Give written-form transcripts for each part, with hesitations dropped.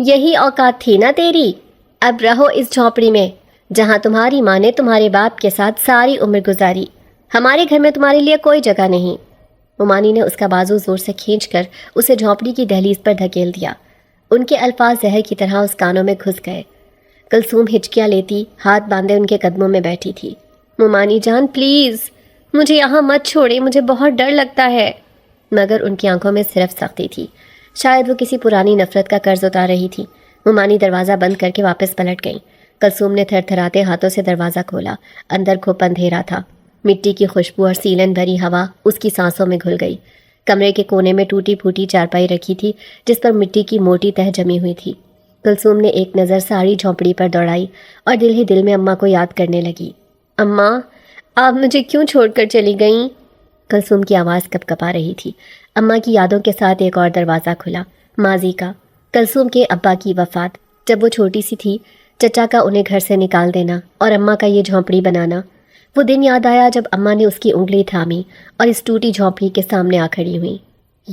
یہی اوقات تھی نا تیری؟ اب رہو اس جھونپڑی میں جہاں تمہاری ماں نے تمہارے باپ کے ساتھ ساری عمر گزاری۔ ہمارے گھر میں تمہارے لیے کوئی جگہ نہیں۔ ممانی نے اس کا بازو زور سے کھینچ کر اسے جھونپڑی کی دہلیز پر دھکیل دیا۔ ان کے الفاظ زہر کی طرح اس کانوں میں گھس گئے۔ کلثوم ہچکیاں لیتی ہاتھ باندھے ان کے قدموں میں بیٹھی تھی۔ ممانی جان پلیز مجھے یہاں مت چھوڑیں، مجھے بہت ڈر لگتا ہے۔ مگر ان کی آنکھوں میں صرف سختی تھی، شاید وہ کسی پرانی نفرت کا قرض اتار رہی تھی۔ ممانی دروازہ بند کر کے واپس پلٹ گئی۔ کلثوم نے تھر تھراتے ہاتھوں سے دروازہ کھولا۔ اندر کھوپ اندھیرا تھا۔ مٹی کی خوشبو اور سیلن بھری ہوا اس کی سانسوں میں گھل گئی۔ کمرے کے کونے میں ٹوٹی پھوٹی چارپائی رکھی تھی جس پر مٹی کی موٹی تہ جمی ہوئی تھی۔ کلثوم نے ایک نظر ساری جھونپڑی پر دوڑائی اور دل ہی دل میں اماں کو یاد کرنے لگی۔ اماں، آپ مجھے کیوں چھوڑ کر چلی گئیں؟ کلثوم کی آواز کپ کپا رہی تھی۔ اماں کی یادوں کے ساتھ ایک اور دروازہ کھلا، ماضی کا۔ کلثوم کے ابا کی وفات، جب وہ چھوٹی سی تھی، چچا کا انہیں گھر سے نکال دینا اور اماں کا یہ جھونپڑی بنانا۔ وہ دن یاد آیا جب اماں نے اس کی انگلی تھامی اور اس ٹوٹی جھونپڑی کے سامنے آ کھڑی ہوئی۔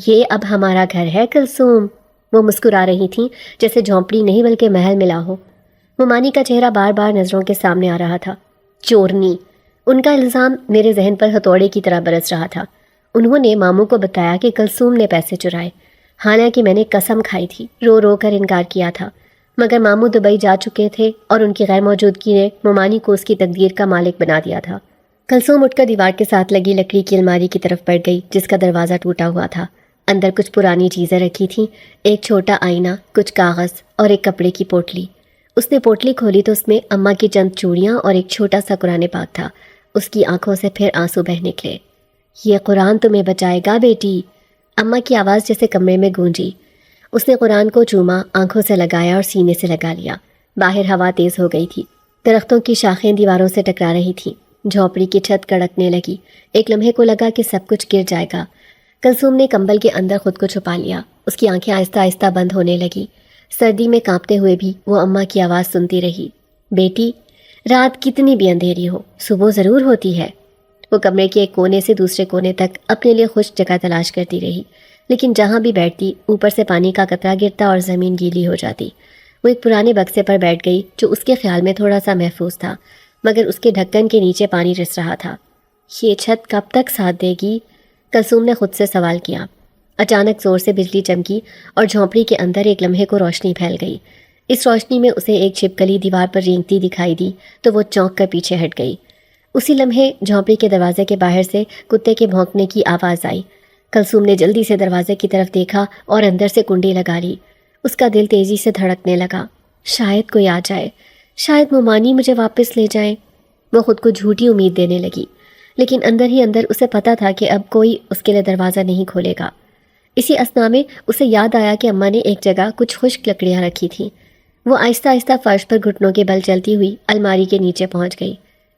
یہ اب ہمارا گھر ہے کلثوم، وہ مسکرا رہی تھیں جیسے جھونپڑی نہیں بلکہ محل ملا ہو۔ ممانی کا چہرہ بار بار نظروں کے سامنے آ رہا تھا۔ چورنی، ان کا الزام میرے ذہن پر ہتھوڑے کی طرح برس رہا تھا۔ انہوں نے ماموں کو بتایا کہ کلثوم نے پیسے چرائے، حالانکہ میں نے قسم کھائی تھی، رو رو کر انکار کیا تھا۔ مگر ماموں دبئی جا چکے تھے اور ان کی غیر موجودگی نے ممانی کو اس کی تقدیر کا مالک بنا دیا تھا۔ کلثوم اٹھ کر دیوار کے ساتھ لگی لکڑی کی الماری کی طرف بڑھ گئی جس کا دروازہ ٹوٹا ہوا تھا۔ اندر کچھ پرانی چیزیں رکھی تھیں، ایک چھوٹا آئینہ، کچھ کاغذ اور ایک کپڑے کی پوٹلی۔ اس نے پوٹلی کھولی تو اس میں اماں کی چند چوڑیاں اور ایک چھوٹا سا قرآن پاک تھا۔ اس کی آنکھوں سے پھر آنسو بہہ نکلے۔ یہ قرآن تمہیں بچائے گا بیٹی، اماں کی آواز جیسے کمرے میں گونجی۔ اس نے قرآن کو چوما، آنکھوں سے لگایا اور سینے سے لگا لیا۔ باہر ہوا تیز ہو گئی تھی، درختوں کی شاخیں دیواروں سے ٹکرا رہی تھیں، جھونپڑی کی چھت کڑکنے لگی۔ ایک لمحے کو لگا کہ سب کچھ گر جائے گا۔ کلثوم نے کمبل کے اندر خود کو چھپا لیا۔ اس کی آنکھیں آہستہ آہستہ بند ہونے لگی۔ سردی میں کانپتے ہوئے بھی وہ اماں کی آواز سنتی رہی، بیٹی رات کتنی بھی اندھیری ہو، صبح ضرور ہوتی ہے۔ وہ کمرے کے ایک کونے سے دوسرے کونے تک اپنے لیے خشک جگہ تلاش کرتی رہی، لیکن جہاں بھی بیٹھتی اوپر سے پانی کا قطرہ گرتا اور زمین گیلی ہو جاتی۔ وہ ایک پرانے بکسے پر بیٹھ گئی جو اس کے خیال میں تھوڑا سا محفوظ تھا، مگر اس کے ڈھکن کے نیچے پانی رس رہا تھا۔ یہ چھت کب تک ساتھ دے گی؟ کلثوم نے خود سے سوال کیا۔ اچانک زور سے بجلی چمکی اور جھونپڑی کے اندر ایک لمحے کو روشنی پھیل گئی۔ اس روشنی میں اسے ایک چھپکلی دیوار پر رینگتی دکھائی دی تو وہ چونک کر پیچھے ہٹ گئی۔ اسی لمحے جھونپڑی کے دروازے کے باہر سے کتے کے بھونکنے کی آواز آئی۔ کلثوم نے جلدی سے دروازے کی طرف دیکھا اور اندر سے کنڈی لگا لی۔ اس کا دل تیزی سے دھڑکنے لگا۔ شاید کوئی آ جائے، شاید ممانی مجھے واپس لے جائیں۔ وہ خود کو جھوٹی امید دینے لگی، لیکن اندر ہی اندر اسے پتہ تھا کہ اب کوئی اس کے لیے دروازہ نہیں کھولے گا۔ اسی اثنا میں اسے یاد آیا کہ اماں نے ایک جگہ کچھ خشک لکڑیاں رکھی تھیں۔ وہ آہستہ آہستہ فرش پر گھٹنوں کے بل چلتی ہوئی الماری کے نیچے پہنچ گئی۔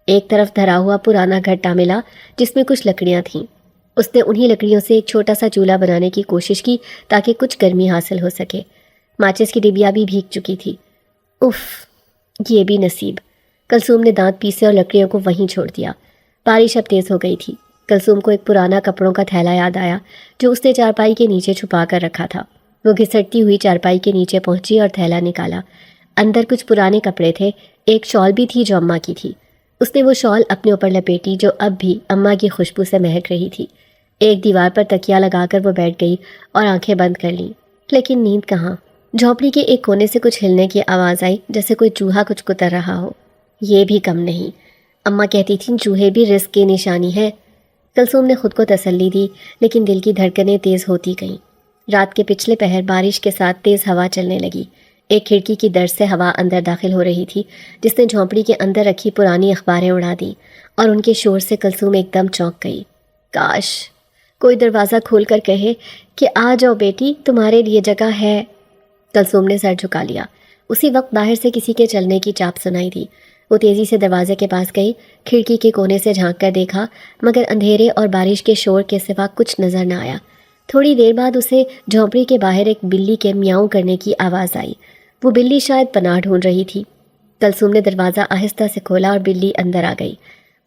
ایک طرف دھرا ہوا پرانا گھٹا ملا جس میں کچھ لکڑیاں تھیں۔ اس نے انہی لکڑیوں سے ایک چھوٹا سا چولہا بنانے کی کوشش کی تاکہ کچھ گرمی حاصل ہو سکے۔ ماچس کی ڈبیا بھی بھیگ چکی تھی۔ اف، یہ بھی نصیب۔ کلثوم نے دانت پیسے اور لکڑیوں کو وہیں چھوڑ دیا۔ بارش اب تیز ہو گئی تھی۔ کلثوم کو ایک پرانا کپڑوں کا تھیلا یاد آیا جو اس نے چارپائی کے نیچے چھپا کر رکھا تھا۔ وہ گھسٹتی ہوئی چارپائی کے نیچے پہنچی اور تھیلا نکالا۔ اندر کچھ پرانے کپڑے تھے، ایک شال بھی تھی جو اماں کی تھی۔ اس نے وہ شال اپنے اوپر لپیٹی جو اب بھی اماں کی خوشبو سے مہک رہی تھی۔ ایک دیوار پر تکیہ لگا کر وہ بیٹھ گئی اور آنکھیں بند کر لیں، لیکن نیند کہاں۔ جھونپڑی کے ایک کونے سے کچھ ہلنے کی آواز آئی جیسے کوئی چوہا کچھ کتر رہا ہو۔ یہ بھی کم نہیں، اماں کہتی تھیں چوہے بھی رزق کی نشانی ہے۔ کلثوم نے خود کو تسلی دی، لیکن دل کی دھڑکنیں تیز ہوتی گئیں۔ رات کے پچھلے پہر بارش کے ساتھ تیز ہوا چلنے لگی۔ ایک کھڑکی کی در سے ہوا اندر داخل ہو رہی تھی جس نے جھونپڑی کے اندر رکھی پرانی اخباریں اڑا دیں، اور ان کے شور سے کلثوم ایک دم چونک گئی۔ کاش کوئی دروازہ کھول کر کہے کہ آ جاؤ بیٹی، تمہارے لیے جگہ ہے۔ کلثوم نے سر جھکا لیا۔ اسی وقت باہر سے کسی کے چلنے کی چاپ سنائی دی۔ وہ تیزی سے دروازے کے پاس گئی، کھڑکی کے کونے سے جھانک کر دیکھا، مگر اندھیرے اور بارش کے شور کے سوا کچھ نظر نہ آیا۔ تھوڑی دیر بعد اسے جھونپڑی کے باہر ایک بلی کے میاؤں کرنے کی آواز آئی۔ وہ بلی شاید پناہ ڈھونڈ رہی تھی۔ کلثوم نے دروازہ آہستہ سے کھولا اور بلی اندر آ گئی۔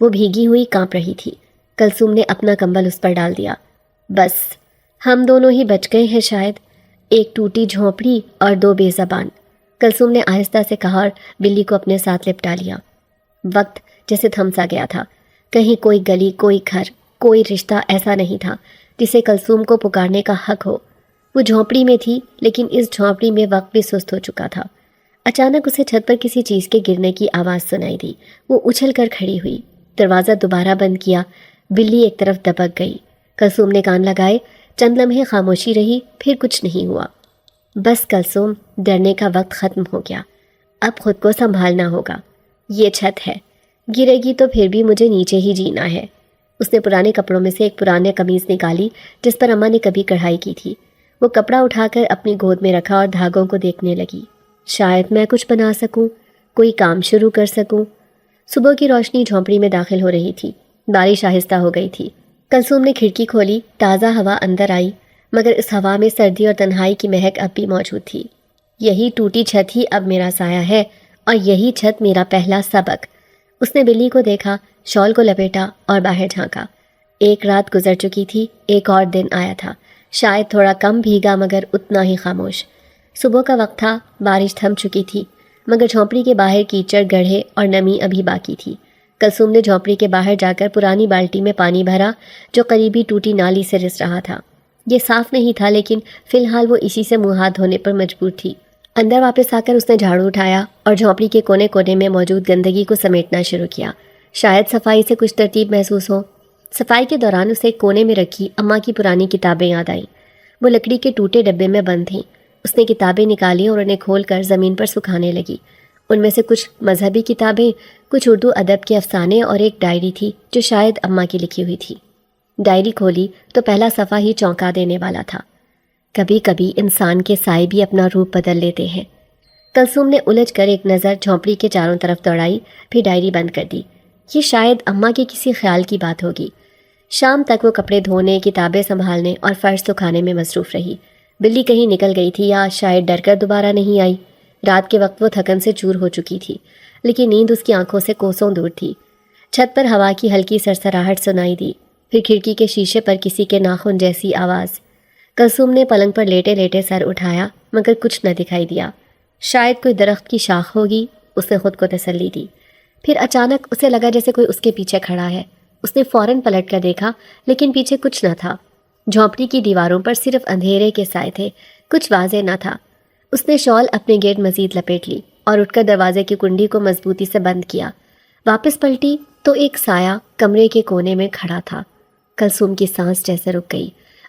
وہ بھیگی ہوئی کانپ رہی تھی۔ کلثوم نے اپنا کمبل اس پر ڈال دیا۔ بس ہم دونوں ہی بچ گئے ہیں شاید۔ ایک ٹوٹی جھونپڑی اور 2 بے زبان، کلثوم نے آہستہ سے کہا اور بلی کو اپنے ساتھ لپٹا لیا۔ وقت جیسے تھم سا گیا تھا، کہیں کوئی گلی، کوئی گھر، کوئی رشتہ ایسا نہیں تھا جسے کلثوم کو پکارنے کا حق ہو۔ وہ جھونپڑی میں تھی، لیکن اس جھونپڑی میں وقت بھی سست ہو چکا تھا۔ اچانک اسے چھت پر کسی چیز کے گرنے کی آواز سنائی دی۔ وہ اچھل کر کھڑی ہوئی، دروازہ دوبارہ بند کیا، بلی ایک طرف دبک گئی۔ کلثوم نے کان لگائے، چند لمحے خاموشی رہی، پھر کچھ نہیں ہوا۔ بس کلثوم، ڈرنے کا وقت ختم ہو گیا، اب خود کو سنبھالنا ہوگا۔ یہ چھت ہے، گرے گی تو پھر بھی مجھے نیچے ہی جینا ہے۔ اس نے پرانے کپڑوں میں سے ایک پرانے قمیض نکالی جس پر اماں نے کبھی کڑھائی کی تھی۔ وہ کپڑا اٹھا کر اپنی گود میں رکھا اور دھاگوں کو دیکھنے لگی۔ شاید میں کچھ بنا سکوں، کوئی کام شروع کر سکوں۔ صبح کی روشنی جھونپڑی میں داخل ہو رہی تھی، بارش آہستہ ہو گئی تھی۔ کلثوم نے کھڑکی کھولی، تازہ ہوا اندر آئی، مگر اس ہوا میں سردی اور تنہائی کی مہک اب بھی موجود تھی۔ یہی ٹوٹی چھت ہی اب میرا سایہ ہے، اور یہی چھت میرا پہلا سبق۔ اس نے بلی کو دیکھا، شال کو لپیٹا اور باہر جھانکا۔ ایک رات گزر چکی تھی، ایک اور دن آیا تھا، شاید تھوڑا کم بھیگا مگر اتنا ہی خاموش۔ صبح کا وقت تھا، بارش تھم چکی تھی، مگر جھونپڑی کے باہر کیچڑ، گڑھے اور نمی ابھی باقی تھی۔ کلثوم نے جھونپڑی کے باہر جا کر پرانی بالٹی میں پانی بھرا جو قریبی ٹوٹی نالی سے رس رہا تھا۔ یہ صاف نہیں تھا، لیکن فی الحال وہ اسی سے منہ ہاتھ دھونے پر مجبور تھی۔ اندر واپس آ کر اس نے جھاڑو اٹھایا اور جھونپڑی کے کونے کونے میں موجود گندگی کو سمیٹنا شروع کیا۔ شاید صفائی سے کچھ ترتیب محسوس ہو۔ صفائی کے دوران اسے ایک کونے میں رکھی اماں کی پرانی کتابیں یاد آئیں۔ وہ لکڑی کے ٹوٹے ڈبے میں بند تھیں۔ اس نے کتابیں نکالی اور انہیں کھول کر زمین پر سکھانے لگی۔ ان میں سے کچھ مذہبی کتابیں، کچھ اردو ادب کے افسانے اور ایک ڈائری تھی جو شاید اماں کی لکھی ہوئی تھی۔ ڈائری کھولی تو پہلا صفحہ ہی چونکا دینے والا تھا۔ کبھی کبھی انسان کے سائے بھی اپنا روپ بدل لیتے ہیں۔ کلثوم نے الجھ کر ایک نظر جھونپڑی کے چاروں طرف دوڑائی، پھر ڈائری بند کر دی۔ یہ شاید اماں کے کسی خیال کی بات ہوگی۔ شام تک وہ کپڑے دھونے، کتابیں سنبھالنے اور فرش سکھانے میں مصروف رہی۔ بلی کہیں نکل گئی تھی یا شاید ڈر کر دوبارہ نہیں آئی۔ رات کے وقت وہ تھکن سے چور ہو چکی تھی، لیکن نیند اس کی آنکھوں سے کوسوں دور تھی۔ چھت پر ہوا کی ہلکی سرسراہٹ سنائی دی، پھر کھڑکی کے شیشے پر کسی کے ناخن جیسی آواز۔ کلثوم نے پلنگ پر لیٹے لیٹے سر اٹھایا، مگر کچھ نہ دکھائی دیا۔ شاید کوئی درخت کی شاخ ہوگی، اس نے خود کو تسلی دی۔ پھر اچانک اسے لگا جیسے کوئی اس کے پیچھے کھڑا ہے۔ اس نے فوراً پلٹ کر دیکھا، لیکن پیچھے کچھ نہ تھا۔ جھونپڑی کی دیواروں پر صرف اندھیرے کے سائے تھے، کچھ واضح نہ تھا۔ اس نے شال اپنے گرد مزید لپیٹ لی اور اٹھ کر دروازے کی کنڈی کو مضبوطی سے بند کیا۔ واپس پلٹی تو ایک سایہ کمرے کے کونے میں کھڑا تھا۔ کلثوم کی سانس جیسے رک گئی۔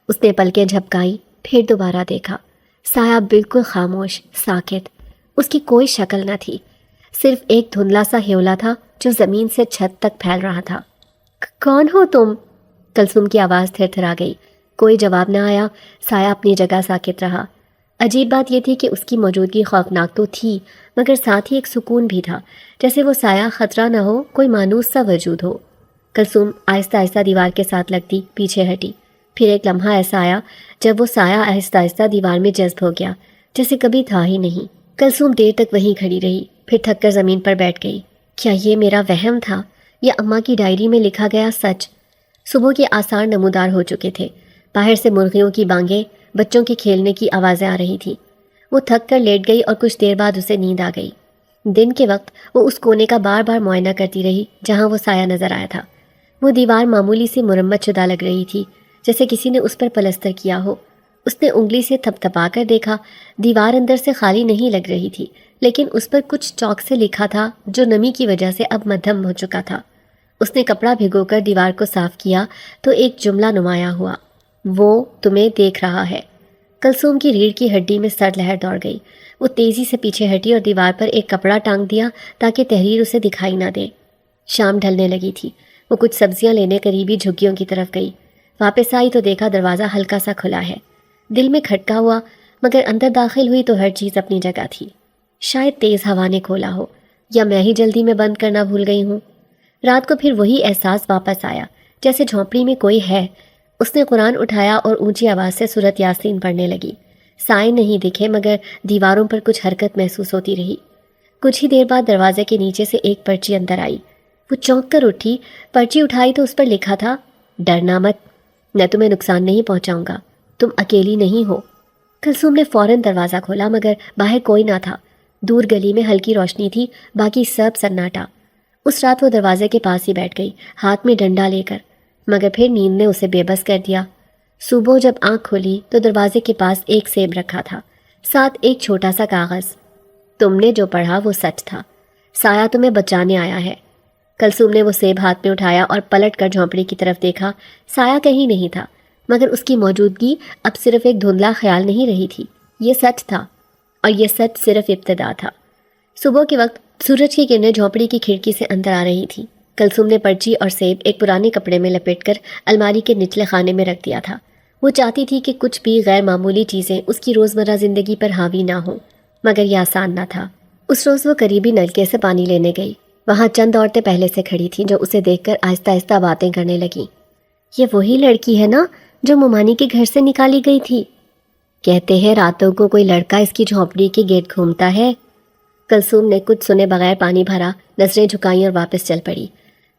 اس نے پلکیں جھپکائی، پھر دوبارہ دیکھا۔ سایہ بالکل خاموش، ساکت۔ اس کی کوئی شکل نہ تھی، صرف ایک دھندلا سا ہیولا تھا جو زمین سے چھت تک پھیل رہا تھا۔ کون ہو تم؟ کلثوم کی آواز تھر تھرا گئی۔ کوئی جواب نہ آیا، سایہ اپنی جگہ ساکت رہا۔ عجیب بات یہ تھی کہ اس کی موجودگی خوفناک تو تھی، مگر ساتھ ہی ایک سکون بھی تھا، جیسے وہ سایہ خطرہ نہ ہو، کوئی مانوس سا وجود ہو۔ کلثوم آہستہ آہستہ دیوار کے ساتھ لگتی پیچھے ہٹی۔ پھر ایک لمحہ ایسا آیا جب وہ سایہ آہستہ آہستہ دیوار میں جذب ہو گیا، جیسے کبھی تھا ہی نہیں۔ کلثوم دیر تک وہیں کھڑی رہی، پھر تھک کر زمین پر بیٹھ گئی۔ کیا یہ میرا وہم تھا یا اماں کی ڈائری میں لکھا گیا سچ؟ صبح کے آثار نمودار ہو چکے تھے۔ باہر سے مرغیوں کی بانگیں، بچوں کے کھیلنے کی آوازیں آ رہی تھیں۔ وہ تھک کر لیٹ گئی اور کچھ دیر بعد اسے نیند آ گئی۔ دن کے وقت وہ اس کونے کا بار بار معائنہ کرتی رہی جہاں وہ سایہ نظر آیا تھا۔ وہ دیوار معمولی سی مرمت شدہ لگ رہی تھی، جیسے کسی نے اس پر پلستر کیا ہو۔ اس نے انگلی سے تھپ تھپا کر دیکھا، دیوار اندر سے خالی نہیں لگ رہی تھی، لیکن اس پر کچھ چاک سے لکھا تھا جو نمی کی وجہ سے اب مدھم ہو چکا تھا۔ اس نے کپڑا بھگو کر دیوار کو صاف کیا تو ایک جملہ نمایاں ہوا، وہ تمہیں دیکھ رہا ہے۔ کلثوم کی ریڑھ کی ہڈی میں سرد لہر دوڑ گئی۔ وہ تیزی سے پیچھے ہٹی اور دیوار پر ایک کپڑا ٹانگ دیا تاکہ تحریر اسے دکھائی نہ دے۔ شام ڈھلنے لگی تھی۔ وہ کچھ سبزیاں لینے قریبی جھگیوں کی طرف گئی۔ واپس آئی تو دیکھا دروازہ ہلکا سا کھلا ہے۔ دل میں کھٹکا ہوا، مگر اندر داخل ہوئی تو ہر چیز اپنی جگہ تھی۔ شاید تیز ہوا نے کھولا ہو، یا میں ہی جلدی میں بند کرنا بھول گئی ہوں۔ رات کو پھر وہی احساس واپس آیا، جیسے جھونپڑی میں کوئی ہے۔ اس نے قرآن اٹھایا اور اونچی آواز سے سورۃ یاسین پڑھنے لگی۔ سائے نہیں دکھے، مگر دیواروں پر کچھ حرکت محسوس ہوتی رہی۔ کچھ ہی دیر بعد دروازے کے نیچے سے ایک پرچی اندر آئی۔ وہ چونک کر اٹھی، پرچی اٹھائی تو اس پر لکھا تھا، ڈرنا مت، میں تمہیں نقصان نہیں پہنچاؤں گا، تم اکیلی نہیں ہو۔ کلثوم نے فوراً دروازہ کھولا مگر باہر کوئی نہ تھا۔ دور گلی میں ہلکی روشنی تھی، باقی سب سناٹا۔ اس رات وہ دروازے کے پاس ہی بیٹھ گئی، ہاتھ میں ڈنڈا لے کر، مگر پھر نیند نے اسے بے بس کر دیا۔ صبح جب آنکھ کھولی تو دروازے کے پاس ایک سیب رکھا تھا، ساتھ ایک چھوٹا سا کاغذ۔ تم نے جو پڑھا وہ سچ تھا، سایہ تمہیں بچانے آیا ہے۔ کلثوم نے وہ سیب ہاتھ میں اٹھایا اور پلٹ کر جھونپڑی کی طرف دیکھا۔ سایہ کہیں نہیں تھا، مگر اس کی موجودگی اب صرف ایک دھندلا خیال نہیں رہی تھی، یہ سچ تھا، اور یہ سچ صرف ابتدا تھا۔ صبح کے وقت سورج کی کرنیں جھونپڑی کی کھڑکی سے اندر آ رہی تھی۔ کلثوم نے پرچی اور سیب ایک پرانے کپڑے میں لپیٹ کر الماری کے نچلے خانے میں رکھ دیا تھا۔ وہ چاہتی تھی کہ کچھ بھی غیر معمولی چیزیں اس کی روزمرہ زندگی پر حاوی نہ ہوں، مگر یہ آسان نہ تھا۔ اس روز وہ قریبی نلکے سے پانی لینے گئی۔ وہاں چند عورتیں پہلے سے کھڑی تھیں جو اسے دیکھ کر آہستہ آہستہ باتیں کرنے لگیں۔ یہ وہی لڑکی ہے نا جو ممانی کے گھر سے نکالی گئی تھی؟ کہتے ہیں راتوں کو کوئی لڑکا اس کی جھونپڑی کے گیٹ گھومتا ہے۔ کلثوم نے کچھ سنے بغیر پانی بھرا، نظریں جھکائیں اور واپس چل پڑی۔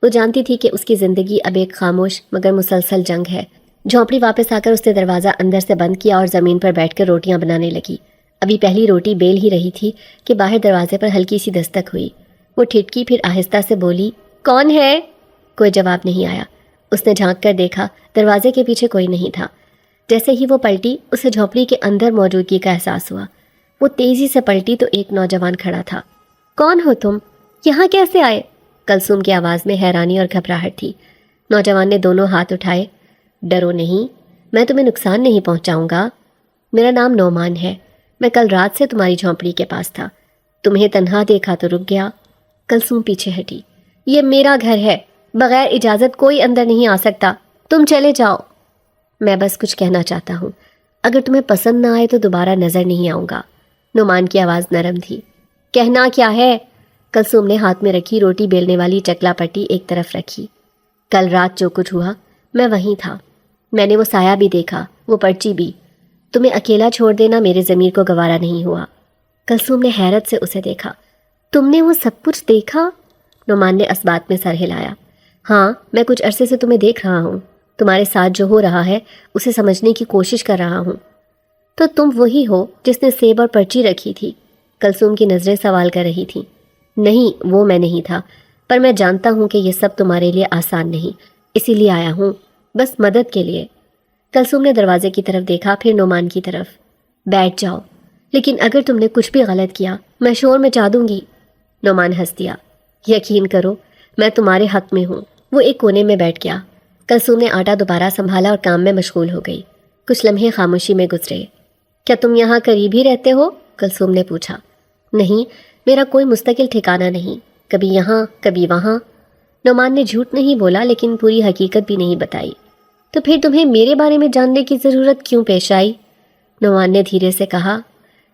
وہ جانتی تھی کہ اس کی زندگی اب ایک خاموش مگر مسلسل جنگ ہے۔ جھونپڑی واپس آ کر اس نے دروازہ اندر سے بند کیا اور زمین پر بیٹھ کر روٹیاں بنانے لگی۔ ابھی پہلی روٹی بیل ہی رہی تھی کہ باہر دروازے پر ہلکی سی دستک ہوئی۔ وہ ٹھٹکی، پھر آہستہ سے بولی، کون ہے؟ کوئی جواب نہیں آیا۔ اس نے جھانک کر دیکھا، دروازے کے پیچھے کوئی نہیں تھا۔ جیسے ہی وہ پلٹی، اسے جھونپڑی کے اندر موجودگی کا احساس ہوا۔ وہ تیزی سے پلٹی تو ایک نوجوان کھڑا تھا۔ کون ہو تم؟ یہاں کیسے آئے؟ کلثوم کی آواز میں حیرانی اور گھبراہٹ تھی۔ نوجوان نے دونوں ہاتھ اٹھائے۔ ڈرو نہیں، میں تمہیں نقصان نہیں پہنچاؤں گا۔ میرا نام نعمان ہے، میں کل رات سے تمہاری جھونپڑی کے پاس تھا، تمہیں تنہا دیکھا تو رک گیا۔ کلثوم پیچھے ہٹی۔ یہ میرا گھر ہے، بغیر اجازت کوئی اندر نہیں آ سکتا، تم چلے جاؤ۔ میں بس کچھ کہنا چاہتا ہوں، اگر تمہیں پسند نہ آئے تو دوبارہ نظر نہیں آؤں گا۔ نعمان کی آواز نرم تھی۔ کہنا کیا ہے؟ کلثوم نے ہاتھ میں رکھی روٹی بیلنے والی چکلا پٹی ایک طرف رکھی۔ کل رات جو کچھ ہوا میں وہیں تھا، میں نے وہ سایہ بھی دیکھا، وہ پرچی بھی۔ تمہیں اکیلا چھوڑ دینا میرے ضمیر کو گوارا نہیں ہوا۔ کلثوم نے حیرت سے اسے دیکھا۔ تم نے وہ سب کچھ دیکھا؟ نعمان نے اسبات میں سر ہلایا۔ ہاں، میں کچھ عرصے سے تمہیں دیکھ رہا ہوں، تمہارے ساتھ جو ہو رہا ہے اسے سمجھنے کی کوشش کر رہا ہوں۔ تو تم وہی ہو جس نے سیب اور پرچی رکھی تھی؟ کلثوم کی نظریں سوال کر رہی تھیں۔ نہیں، وہ میں نہیں تھا، پر میں جانتا ہوں کہ یہ سب تمہارے لیے آسان نہیں، اسی لیے آیا ہوں، بس مدد کے لیے۔ کلثوم نے دروازے کی طرف دیکھا، پھر نعمان کی طرف۔ بیٹھ جاؤ، لیکن اگر تم نے کچھ بھی غلط کیا میں شور مچا دوں گی۔ نعمان ہنس دیا۔ یقین کرو، میں تمہارے حق میں ہوں۔ وہ ایک کونے میں بیٹھ گیا۔ کلثوم نے آٹا دوبارہ سنبھالا اور کام میں مشغول ہو گئی۔ کچھ لمحے خاموشی میں گزرے۔ کیا تم یہاں قریب ہی رہتے ہو؟ کلثوم نے پوچھا۔ نہیں، میرا کوئی مستقل ٹھکانہ نہیں، کبھی یہاں کبھی وہاں۔ نعمان نے جھوٹ نہیں بولا لیکن پوری حقیقت بھی نہیں بتائی۔ تو پھر تمہیں میرے بارے میں جاننے کی ضرورت کیوں پیش آئی؟ نعمان نے دھیرے سے کہا۔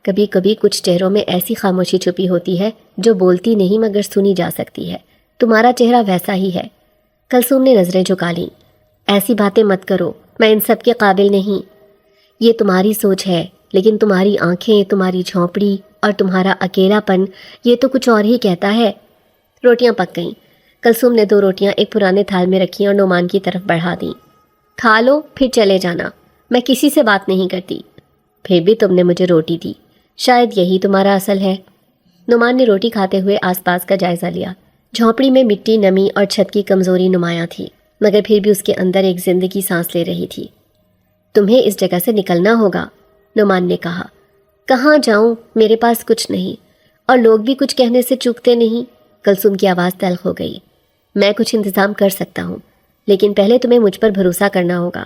کبھی کبھی کچھ چہروں میں ایسی خاموشی چھپی ہوتی ہے جو بولتی نہیں مگر سنی جا سکتی ہے، تمہارا چہرہ ویسا ہی ہے۔ کلثوم نے نظریں جھکا لیں۔ ایسی باتیں مت کرو، میں ان سب کے قابل نہیں۔ یہ تمہاری سوچ ہے، لیکن تمہاری آنکھیں، تمہاری جھونپڑی اور تمہارا اکیلا پن یہ تو کچھ اور ہی کہتا ہے۔ روٹیاں پک گئیں۔ کلثوم نے 2 روٹیاں ایک پرانے تھال میں رکھیں اور نعمان کی طرف بڑھا دیں۔ کھا لو پھر چلے جانا، میں کسی سے بات نہیں کرتی۔ پھر بھی تم نے مجھے روٹی دی، شاید یہی تمہارا اصل ہے۔ نعمان نے روٹی کھاتے ہوئے آس پاس کا جائزہ لیا۔ جھونپڑی میں مٹی، نمی اور چھت کی کمزوری نمایاں تھی، مگر پھر بھی اس کے اندر ایک زندگی سانس لے رہی تھی۔ تمہیں اس جگہ سے نکلنا ہوگا، نعمان نے کہا۔ کہاں جاؤں؟ میرے پاس کچھ نہیں، اور لوگ بھی کچھ کہنے سے چوکتے نہیں۔ کلثوم کی آواز تلخ ہو گئی۔ میں کچھ انتظام کر سکتا ہوں، لیکن پہلے تمہیں مجھ پر بھروسہ کرنا ہوگا۔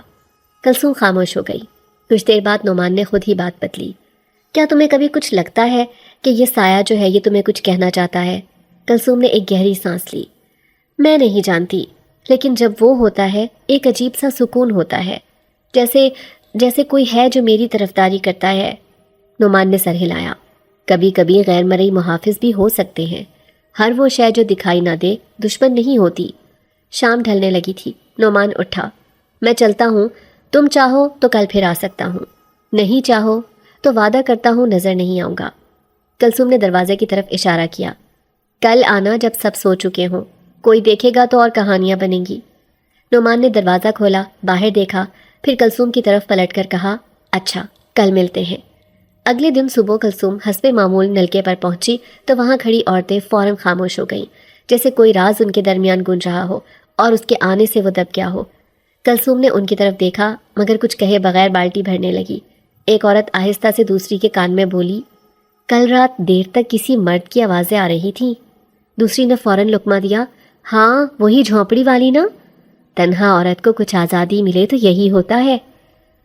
کلثوم خاموش ہو گئی۔ کچھ دیر بعد نعمان نے خود ہی بات بدلی۔ کیا تمہیں کبھی کچھ لگتا ہے کہ یہ سایہ جو ہے یہ تمہیں کچھ کہنا چاہتا ہے؟ کلثوم نے ایک گہری سانس لی۔ میں نہیں جانتی، لیکن جب وہ ہوتا ہے ایک عجیب سا سکون ہوتا ہے، جیسے کوئی ہے جو میری طرفداری کرتا ہے۔ نعمان نے سر ہلایا۔ کبھی کبھی غیر مرئی محافظ بھی ہو سکتے ہیں، ہر وہ شے جو دکھائی نہ دے دشمن نہیں ہوتی۔ شام ڈھلنے لگی تھی۔ نعمان اٹھا۔ میں چلتا ہوں، تم چاہو تو کل پھر آ سکتا ہوں، نہیں چاہو تو وعدہ کرتا ہوں نظر نہیں آؤں گا۔ کلثوم نے دروازے کی طرف اشارہ کیا۔ کل آنا جب سب سو چکے ہوں، کوئی دیکھے گا تو اور کہانیاں بنیں گی۔ نعمان نے دروازہ کھولا، باہر دیکھا، پھر کلثوم کی طرف پلٹ کر کہا، اچھا کل ملتے ہیں، اگلے دن صبح کلثوم حسب معمول نلکے پر پہنچی تو وہاں کھڑی عورتیں فوراً خاموش ہو گئیں، جیسے کوئی راز ان کے درمیان گونج رہا ہو اور اس کے آنے سے وہ دب گیا ہو۔ کلثوم نے ان کی طرف دیکھا مگر کچھ کہے بغیر بالٹی بھرنے لگی۔ ایک عورت آہستہ سے دوسری کے کان میں بولی، کل رات دیر تک کسی مرد کی آوازیں آ رہی تھیں۔ دوسری نے فوراً لقمہ دیا، ہاں وہی جھونپڑی والی نا، تنہا عورت کو کچھ آزادی ملے تو یہی ہوتا ہے۔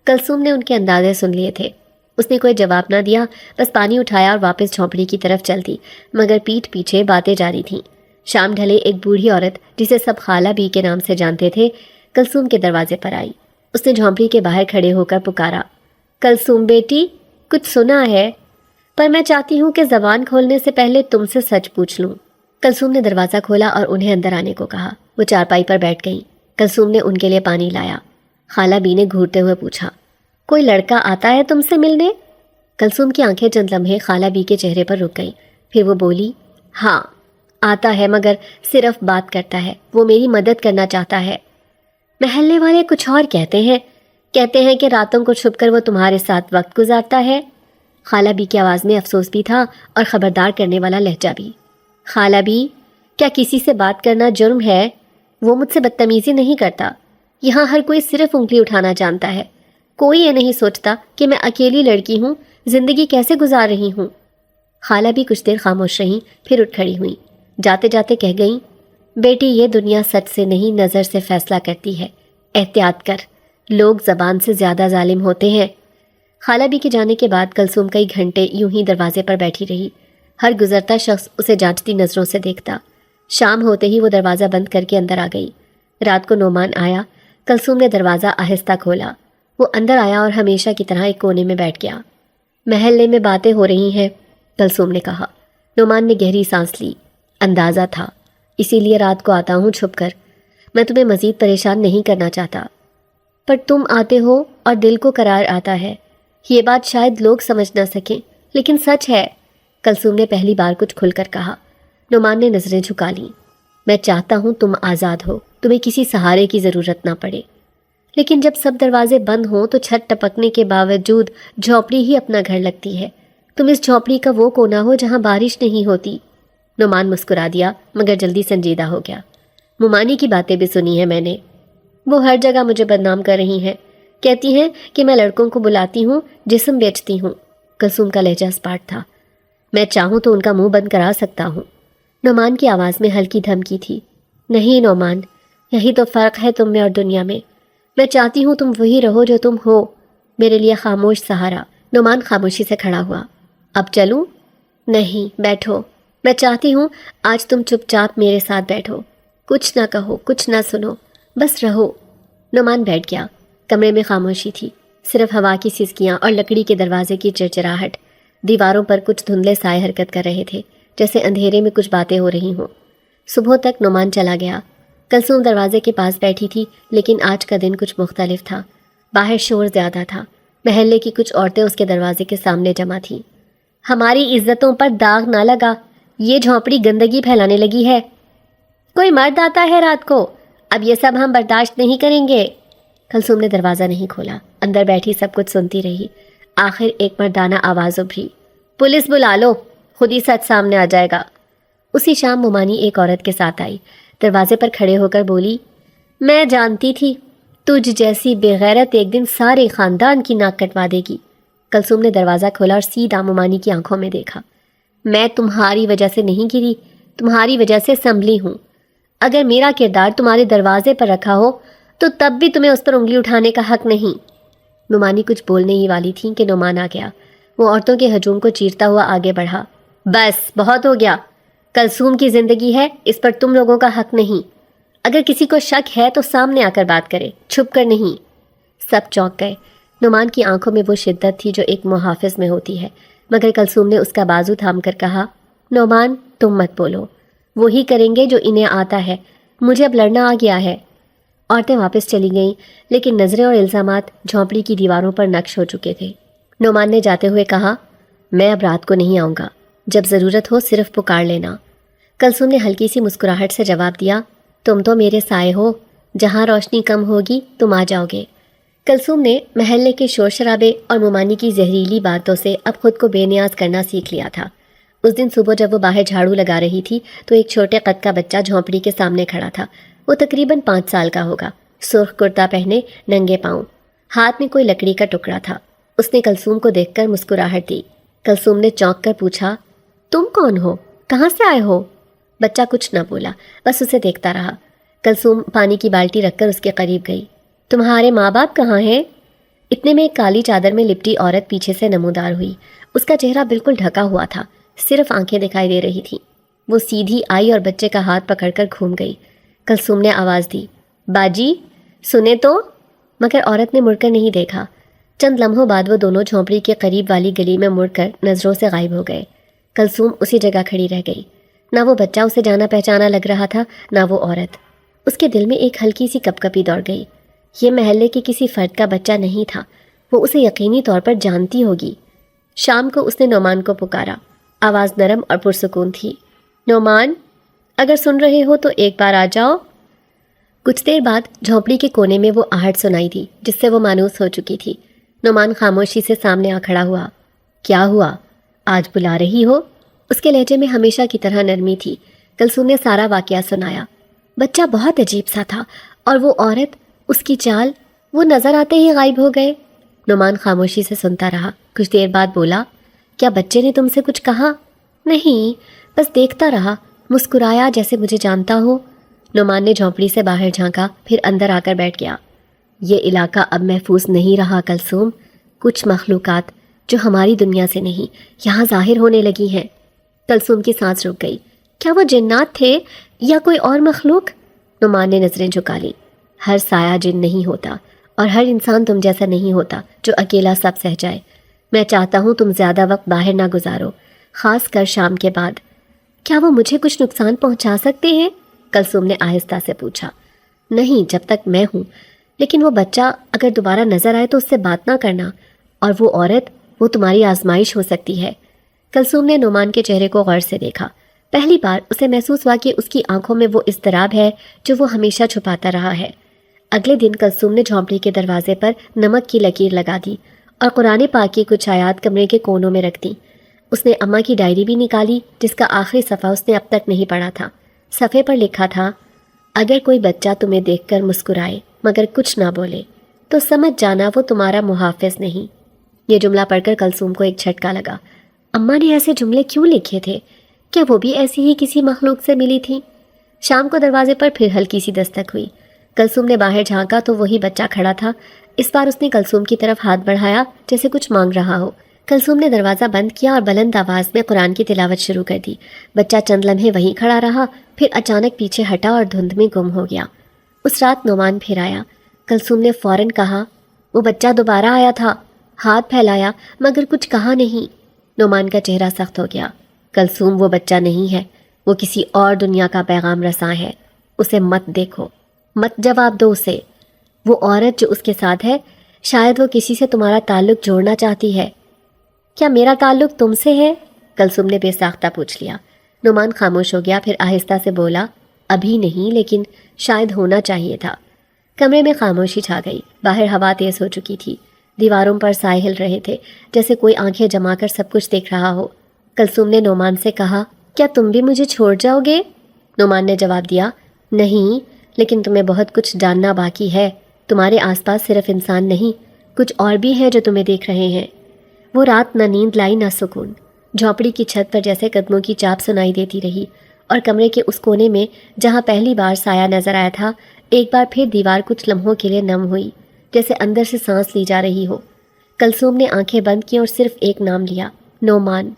کلثوم نے ان کے اندازے سن لیے تھے۔ اس نے کوئی جواب نہ دیا، بس پانی اٹھایا اور واپس جھونپڑی کی طرف چل دی، مگر پیٹھ پیچھے باتیں جاری تھیں۔ شام ڈھلے ایک بوڑھی عورت جسے سب خالہ بی کے نام سے جانتے تھے کلثوم کے دروازے پر آئی۔ اس نے جھونپڑی کے باہر کھڑے ہو کر پکارا، کلثوم بیٹی، کچھ سنا ہے؟ پر میں چاہتی ہوں کہ زبان کھولنے سے پہلے تم سے سچ پوچھ لوں۔ کلثوم نے دروازہ کھولا اور انہیں اندر آنے کو کہا۔ وہ چارپائی پر بیٹھ گئیں۔ کلثوم نے ان کے لیے پانی لایا۔ خالہ بی نے گھورتے ہوئے پوچھا، کوئی لڑکا آتا ہے تم سے ملنے؟ کلثوم کی آنکھیں چند لمحے خالہ بی کے چہرے پر رک گئیں، پھر وہ بولی، ہاں آتا ہے، مگر صرف بات کرتا ہے، وہ میری مدد کرنا چاہتا ہے۔ محلے والے کچھ اور کہتے ہیں کہ راتوں کو چھپ کر وہ تمہارے ساتھ وقت گزارتا ہے۔ خالہ بی کی آواز میں افسوس بھی تھا اور خبردار کرنے والا لہجہ بھی۔ خالہ بی، کیا کسی سے بات کرنا جرم ہے؟ وہ مجھ سے بدتمیزی نہیں کرتا۔ یہاں ہر کوئی صرف انگلی اٹھانا جانتا ہے، کوئی یہ نہیں سوچتا کہ میں اکیلی لڑکی ہوں، زندگی کیسے گزار رہی ہوں۔ خالہ بھی کچھ دیر خاموش رہیں، پھر اٹھ کھڑی ہوئیں، جاتے جاتے کہہ گئیں، بیٹی یہ دنیا سچ سے نہیں نظر سے فیصلہ کرتی ہے، احتیاط کر، لوگ زبان سے زیادہ ظالم ہوتے ہیں۔ خالہ بی کے جانے کے بعد کلثوم کئی گھنٹے یوں ہی دروازے پر بیٹھی رہی، ہر گزرتا شخص اسے جانچتی نظروں سے دیکھتا۔ شام ہوتے ہی وہ دروازہ بند کر کے اندر آ گئی۔ رات کو نعمان آیا، کلثوم نے دروازہ آہستہ کھولا۔ وہ اندر آیا اور ہمیشہ کی طرح ایک کونے میں بیٹھ گیا۔ محلے میں باتیں ہو رہی ہیں، کلثوم نے کہا۔ نعمان نے گہری سانس لی۔ اندازہ تھا، اسی لیے رات کو آتا ہوں چھپ کر، میں تمہیں مزید پریشان نہیں کرنا چاہتا۔ پر تم آتے ہو اور دل کو قرار آتا ہے، یہ بات شاید لوگ سمجھ نہ سکیں لیکن سچ ہے، کلثوم نے پہلی بار کچھ کھل کر کہا۔ نعمان نے نظریں جھکا لیں۔ میں چاہتا ہوں تم آزاد ہو، تمہیں کسی سہارے کی ضرورت نہ پڑے، لیکن جب سب دروازے بند ہوں تو چھت ٹپکنے کے باوجود جھونپڑی ہی اپنا گھر لگتی ہے۔ تم اس جھونپڑی کا وہ کونا ہو جہاں بارش نہیں ہوتی۔ نعمان مسکرا دیا مگر جلدی سنجیدہ ہو گیا۔ ممانی کی باتیں بھی سنی ہیں میں نے، وہ ہر جگہ مجھے بدنام کر رہی ہیں، کہتی ہیں کہ میں لڑکوں کو بلاتی ہوں، جسم بیچتی ہوں۔ کلثوم کا لہجہ اسپاٹ تھا۔ میں چاہوں تو ان کا منہ بند کرا سکتا ہوں۔ نعمان کی آواز میں ہلکی دھمکی تھی۔ نہیں نعمان، یہی تو فرق ہے تم میں اور دنیا میں۔ میں چاہتی ہوں تم وہی رہو جو تم ہو، میرے لیے خاموش سہارا۔ نعمان خاموشی سے کھڑا ہوا۔ اب چلوں؟ نہیں، بیٹھو، میں چاہتی ہوں آج تم چپ چاپ میرے ساتھ بیٹھو، کچھ نہ کہو، کچھ نہ سنو، بس رہو۔ نعمان بیٹھ گیا۔ کمرے میں خاموشی تھی، صرف ہوا کی سسکیاں اور لکڑی کے دروازے کی چرچراہٹ۔ دیواروں پر کچھ دھندلے سائے حرکت کر رہے تھے، جیسے اندھیرے میں کچھ باتیں ہو رہی ہوں۔ صبح تک نعمان چلا گیا۔ کلثوم دروازے کے پاس بیٹھی تھی، لیکن آج کا دن کچھ مختلف تھا۔ باہر شور زیادہ تھا۔ محلے کی کچھ عورتیں اس کے دروازے کے سامنے جمع تھیں۔ ہماری عزتوں پر داغ نہ لگا، یہ جھونپڑی گندگی پھیلانے لگی ہے۔ کوئی مرد آتا ہے رات کو، اب یہ سب ہم برداشت نہیں کریں گے۔ کلثوم نے دروازہ نہیں کھولا، اندر بیٹھی سب کچھ سنتی رہی۔ آخر ایک مردانہ آواز ابھری، پولیس بلا لو، خود ہی سچ سامنے آ جائے گا۔ اسی شام ممانی ایک عورت کے ساتھ آئی، دروازے پر کھڑے ہو کر بولی، میں جانتی تھی تجھ جیسی بے غیرت ایک دن سارے خاندان کی ناک کٹوا دے گی۔ کلثوم نے دروازہ کھولا اور سیدھا ممانی کی آنکھوں میں دیکھا۔ میں تمہاری وجہ سے نہیں گری، تمہاری وجہ سے سنبھلی ہوں۔ اگر میرا کردار تمہارے دروازے پر رکھا ہو تو تب بھی تمہیں اس پر انگلی اٹھانے کا حق نہیں۔ ممانی کچھ بولنے ہی والی تھیں کہ نعمان آ گیا۔ وہ عورتوں کے ہجوم کو چیرتا ہوا آگے بڑھا، بس بہت ہو گیا، کلثوم کی زندگی ہے، اس پر تم لوگوں کا حق نہیں۔ اگر کسی کو شک ہے تو سامنے آ کر بات کرے، چھپ کر نہیں۔ سب چونک گئے۔ نعمان کی آنکھوں میں وہ شدت تھی جو ایک محافظ میں ہوتی ہے، مگر کلثوم نے اس کا بازو تھام کر کہا، نعمان تم مت بولو، وہی کریں گے جو انہیں آتا ہے، مجھے اب لڑنا آ گیا ہے۔ عورتیں واپس چلی گئیں، لیکن نظریں اور الزامات جھونپڑی کی دیواروں پر نقش ہو چکے تھے۔ نعمان نے جاتے ہوئے کہا، میں اب رات کو نہیں آؤں گا، جب ضرورت ہو صرف پکار لینا۔ کلثوم نے ہلکی سی مسکراہٹ سے جواب دیا، تم تو میرے سائے ہو، جہاں روشنی کم ہوگی تم آ جاؤ گے۔ کلثوم نے محلے کے شور شرابے اور مومانی کی زہریلی باتوں سے اب خود کو بے نیاز کرنا سیکھ لیا تھا۔ اس دن صبح جب وہ باہر جھاڑو لگا رہی تھی تو ایک چھوٹے قد کا بچہ جھونپڑی کے سامنے کھڑا تھا۔ وہ تقریباً 5 سال کا ہوگا، سرخ کرتا پہنے، ننگے پاؤں، ہاتھ میں کوئی لکڑی کا ٹکڑا تھا۔ اس نے کلثوم کو دیکھ کر مسکراہٹ دی۔ کلثوم نے چونک کر پوچھا، تم کون ہو؟ کہاں سے آئے ہو؟ بچہ کچھ نہ بولا، بس اسے دیکھتا رہا۔ کلثوم پانی کی بالٹی رکھ کر اس کے قریب گئی۔ تمہارے ماں باپ کہاں ہیں؟ اتنے میں ایک کالی چادر میں لپٹی عورت پیچھے سے نمودار ہوئی۔ اس کا چہرہ بالکل ڈھکا ہوا تھا، صرف آنکھیں دکھائی دے رہی تھیں۔ وہ سیدھی آئی اور بچے کا ہاتھ پکڑ کر گھوم گئی۔ کلثوم نے آواز دی، باجی سنے تو؟ مگر عورت نے مڑ کر نہیں دیکھا۔ چند لمحوں بعد وہ دونوں جھونپڑی کے قریب والی گلی میں مڑ کر نظروں سے غائب ہو گئے۔ کلثوم اسی جگہ کھڑی رہ گئی۔ نہ وہ بچہ اسے جانا پہچانا لگ رہا تھا، نہ وہ عورت۔ اس کے دل میں ایک ہلکی سی کپ کپی دوڑ گئی۔ یہ محلے کے کسی فرد کا بچہ نہیں تھا، وہ اسے یقینی طور پر جانتی ہوگی۔ شام کو اس نے نعمان کو پکارا۔ آواز نرم اور پرسکون تھی۔ نعمان، اگر سن رہے ہو تو ایک بار آ جاؤ۔ کچھ دیر بعد جھونپڑی کے کونے میں وہ آہٹ سنائی دی جس سے وہ مانوس ہو چکی تھی۔ نعمان خاموشی سے سامنے آ کھڑا ہوا۔ کیا ہوا؟ آج بلا رہی ہو؟ اس کے لہجے میں ہمیشہ کی طرح نرمی تھی۔ کلثوم نے سارا واقعہ سنایا۔ بچہ بہت عجیب سا تھا، اور وہ عورت، اس کی چال، وہ نظر آتے ہی غائب ہو گئے۔ نعمان خاموشی سے سنتا رہا۔ کچھ دیر بعد بولا، کیا بچے نے تم سے کچھ کہا؟ نہیں، بس دیکھتا رہا، مسکرایا جیسے مجھے جانتا ہو۔ نعمان نے جھونپڑی سے باہر جھانکا، پھر اندر آ کر بیٹھ گیا۔ یہ علاقہ اب محفوظ نہیں رہا کلثوم۔ کچھ مخلوقات جو ہماری دنیا سے نہیں یہاں ظاہر ہونے لگی ہیں۔ کلثوم کی سانس رک گئی۔ کیا وہ جنات تھے یا کوئی اور مخلوق؟ نعمان نے نظریں جھکا لیں۔ ہر سایہ جن نہیں ہوتا، اور ہر انسان تم جیسا نہیں ہوتا جو اکیلا سب سہ جائے۔ میں چاہتا ہوں تم زیادہ وقت باہر نہ گزارو، خاص کر شام کے بعد۔ کیا وہ مجھے کچھ نقصان پہنچا سکتے ہیں؟ کلثوم نے آہستہ سے پوچھا۔ نہیں، جب تک میں ہوں، لیکن وہ بچہ اگر دوبارہ نظر آئے تو اس سے بات نہ کرنا، اور وہ عورت، وہ تمہاری آزمائش ہو سکتی ہے۔ کلثوم نے نعمان کے چہرے کو غور سے دیکھا۔ پہلی بار اسے محسوس ہوا کہ اس کی آنکھوں میں وہ اضطراب ہے جو وہ ہمیشہ چھپاتا رہا ہے۔ اگلے دن کلثوم نے جھونپڑی کے دروازے پر نمک کی لکیر لگا دی اور قرآن پاک کی کچھ آیات کمرے کے کونوں میں رکھ دیں۔ اس نے اماں کی ڈائری بھی نکالی جس کا آخری صفحہ اس نے اب تک نہیں پڑھا تھا۔ صفحے پر لکھا تھا، اگر کوئی بچہ تمہیں دیکھ کر مسکرائے مگر کچھ نہ بولے تو سمجھ جانا وہ تمہارا محافظ نہیں۔ یہ جملہ پڑھ کر کلثوم کو ایک جھٹکا لگا۔ اماں نے ایسے جملے کیوں لکھے تھے؟ کیا وہ بھی ایسی ہی کسی مخلوق سے ملی تھیں؟ شام کو دروازے پر پھر ہلکی سی دستک ہوئی۔ کلثوم نے باہر جھانکا تو وہی بچہ کھڑا تھا۔ اس بار اس نے کلثوم کی طرف ہاتھ بڑھایا جیسے کچھ مانگ رہا ہو۔ کلثوم نے دروازہ بند کیا اور بلند آواز میں قرآن کی تلاوت شروع کر دی۔ بچہ چند لمحے وہیں کھڑا رہا، پھر اچانک پیچھے ہٹا اور دھند میں گم ہو گیا۔ اس رات نعمان پھر آیا۔ کلثوم نے فوراً کہا، وہ بچہ دوبارہ آیا تھا، ہاتھ پھیلایا مگر کچھ کہا نہیں۔ نعمان کا چہرہ سخت ہو گیا۔ کلثوم وہ بچہ نہیں ہے، وہ کسی اور دنیا کا پیغام رساں ہے۔ اسے مت دیکھو، مت جواب دو اسے۔ وہ عورت جو اس کے ساتھ ہے، شاید وہ کسی سے تمہارا تعلق جوڑنا چاہتی ہے۔ کیا میرا تعلق تم سے ہے؟ کلثوم نے بے ساختہ پوچھ لیا۔ نعمان خاموش ہو گیا، پھر آہستہ سے بولا، ابھی نہیں، لیکن شاید ہونا چاہیے تھا۔ کمرے میں خاموشی چھا گئی۔ باہر ہوا تیز ہو چکی تھی، دیواروں پر سائے ہل رہے تھے جیسے کوئی آنکھیں جما کر سب کچھ دیکھ رہا ہو۔ کلثوم نے نعمان سے کہا، کیا تم بھی مجھے چھوڑ جاؤ گے؟ نعمان نے جواب دیا، نہیں، لیکن تمہیں بہت کچھ جاننا باقی ہے۔ تمہارے آس پاس صرف انسان نہیں، کچھ اور بھی ہیں جو تمہیں دیکھ رہے ہیں۔ وہ رات نہ نیند لائی نہ سکون۔ جھونپڑی کی چھت پر جیسے قدموں کی چاپ سنائی دیتی رہی، اور کمرے کے اس کونے میں جہاں پہلی بار سایہ نظر آیا تھا، ایک بار پھر دیوار کچھ لمحوں کے لیے نم ہوئی، جیسے اندر سے سانس لی جا رہی ہو۔ کلثوم نے آنکھیں بند کی اور صرف ایک نام لیا، نعمان۔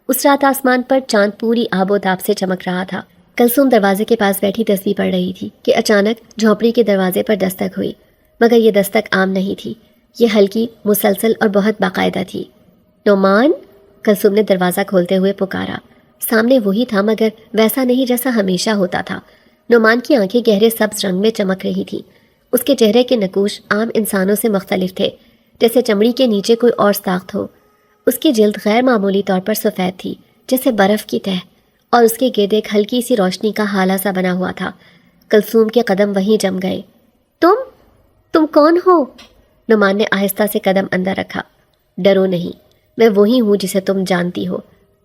اس رات آسمان پر چاند پوری آب و تاب سے چمک رہا تھا۔ کلثوم دروازے کے پاس بیٹھی تسبیح پڑھ رہی تھی کہ اچانک جھونپڑی کے دروازے پر دستک ہوئی، مگر یہ دستک عام نہیں تھی، یہ ہلکی، مسلسل اور بہت باقاعدہ تھی۔ نعمان، کلثوم نے دروازہ کھولتے ہوئے پکارا۔ سامنے وہی تھا مگر ویسا نہیں جیسا ہمیشہ ہوتا تھا۔ نعمان کی آنکھیں گہرے سبز رنگ میں چمک رہی تھیں۔ اس کے چہرے کے نقوش عام انسانوں سے مختلف تھے، جیسے چمڑی کے نیچے کوئی اور ساخت ہو۔ اس کی جلد غیر معمولی طور پر سفید تھی، جیسے برف کی تہ، اور اس کے گرد ایک ہلکی سی روشنی کا ہالہ سا بنا ہوا تھا۔ کلثوم کے قدم وہیں جم گئے۔ تم کون ہو؟ نعمان نے آہستہ سے قدم اندر رکھا۔ ڈرو نہیں، میں وہی ہوں جسے تم جانتی ہو،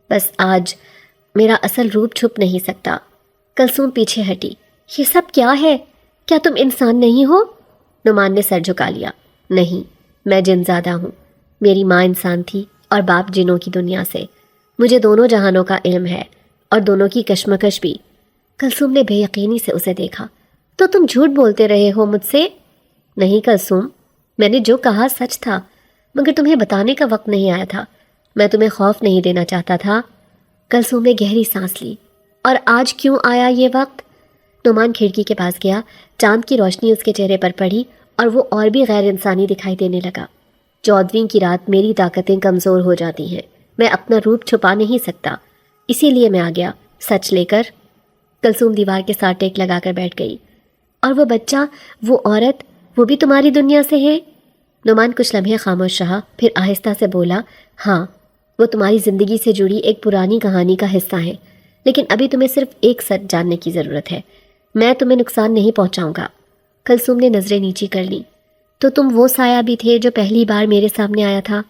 بس آج میرا اصل روپ چھپ نہیں سکتا۔ کلثوم پیچھے ہٹی۔ یہ سب کیا ہے؟ کیا تم انسان نہیں ہو؟ نعمان نے سر جھکا لیا۔ نہیں، میں جن زادہ ہوں۔ میری ماں انسان تھی اور باپ جنوں کی دنیا سے۔ مجھے دونوں جہانوں کا علم ہے اور دونوں کی کشمکش بھی۔ کلثوم نے بے یقینی سے اسے دیکھا۔ تو تم جھوٹ بولتے رہے ہو مجھ سے؟ نہیں کلثوم، میں نے جو کہا سچ تھا، مگر تمہیں بتانے کا وقت نہیں آیا تھا۔ میں تمہیں خوف نہیں دینا چاہتا تھا۔ کلثوم نے گہری سانس لی۔ اور آج کیوں آیا یہ وقت؟ نعمان کھڑکی کے پاس گیا۔ چاند کی روشنی اس کے چہرے پر پڑی اور وہ اور بھی غیر انسانی دکھائی دینے لگا۔ 14ویں کی رات میری طاقتیں کمزور ہو جاتی ہیں، میں اپنا روپ چھپا نہیں سکتا، اسی لیے میں آ گیا سچ لے کر۔ کلثوم دیوار کے ساتھ ٹیک لگا کر بیٹھ گئی۔ اور وہ بچہ، وہ عورت، وہ بھی تمہاری دنیا سے ہے؟ نعمان کچھ لمحے خاموش رہا، پھر آہستہ سے بولا، ہاں، وہ تمہاری زندگی سے جڑی ایک پرانی کہانی کا حصہ ہے، لیکن ابھی تمہیں صرف ایک سچ جاننے کی ضرورت ہے۔ میں تمہیں نقصان نہیں پہنچاؤں گا۔ کلثوم نے نظریں نیچی کر لیں۔ تو تم وہ سایہ بھی تھے جو پہلی بار میرے سامنے آیا تھا؟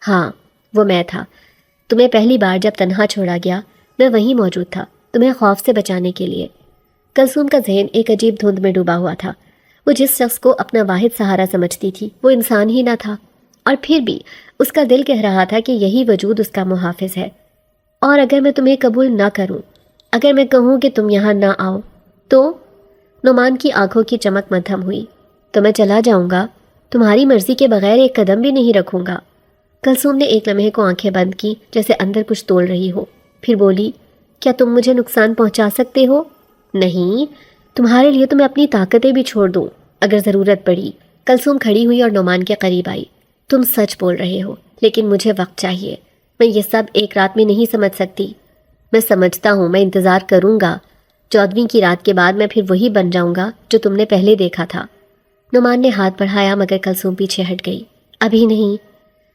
ہاں، وہ میں تھا۔ تمہیں پہلی بار جب تنہا چھوڑا گیا، میں وہیں موجود تھا، تمہیں خوف سے بچانے کے لیے۔ کلثوم کا ذہن ایک عجیب دھند میں ڈوبا ہوا تھا۔ وہ جس شخص کو اپنا واحد سہارا سمجھتی تھی وہ انسان ہی نہ تھا، اور پھر بھی اس کا دل کہہ رہا تھا کہ یہی وجود اس کا محافظ ہے۔ اور اگر میں تمہیں قبول نہ کروں، اگر میں کہوں کہ تم یہاں نہ آؤ تو؟ نعمان کی آنکھوں کی چمک مدھم ہوئی۔ تو میں چلا جاؤں گا، تمہاری مرضی کے بغیر ایک قدم بھی نہیں رکھوں گا۔ کلثوم نے ایک لمحے کو آنکھیں بند کی، جیسے اندر کچھ تول رہی ہو، پھر بولی، کیا تم مجھے نقصان پہنچا سکتے ہو؟ نہیں، تمہارے لیے تو میں اپنی طاقتیں بھی چھوڑ دوں اگر ضرورت پڑی۔ کلثوم کھڑی ہوئی اور نعمان کے قریب آئی۔ تم سچ بول رہے ہو، لیکن مجھے وقت چاہیے، میں یہ سب ایک رات میں نہیں سمجھ سکتی۔ میں سمجھتا ہوں، میں انتظار کروں گا۔ 14ویں کی رات کے بعد میں پھر وہی بن جاؤں گا جو تم نے پہلے دیکھا تھا۔ نعمان نے ہاتھ بڑھایا مگر کلثوم پیچھے ہٹ گئی۔ ابھی نہیں۔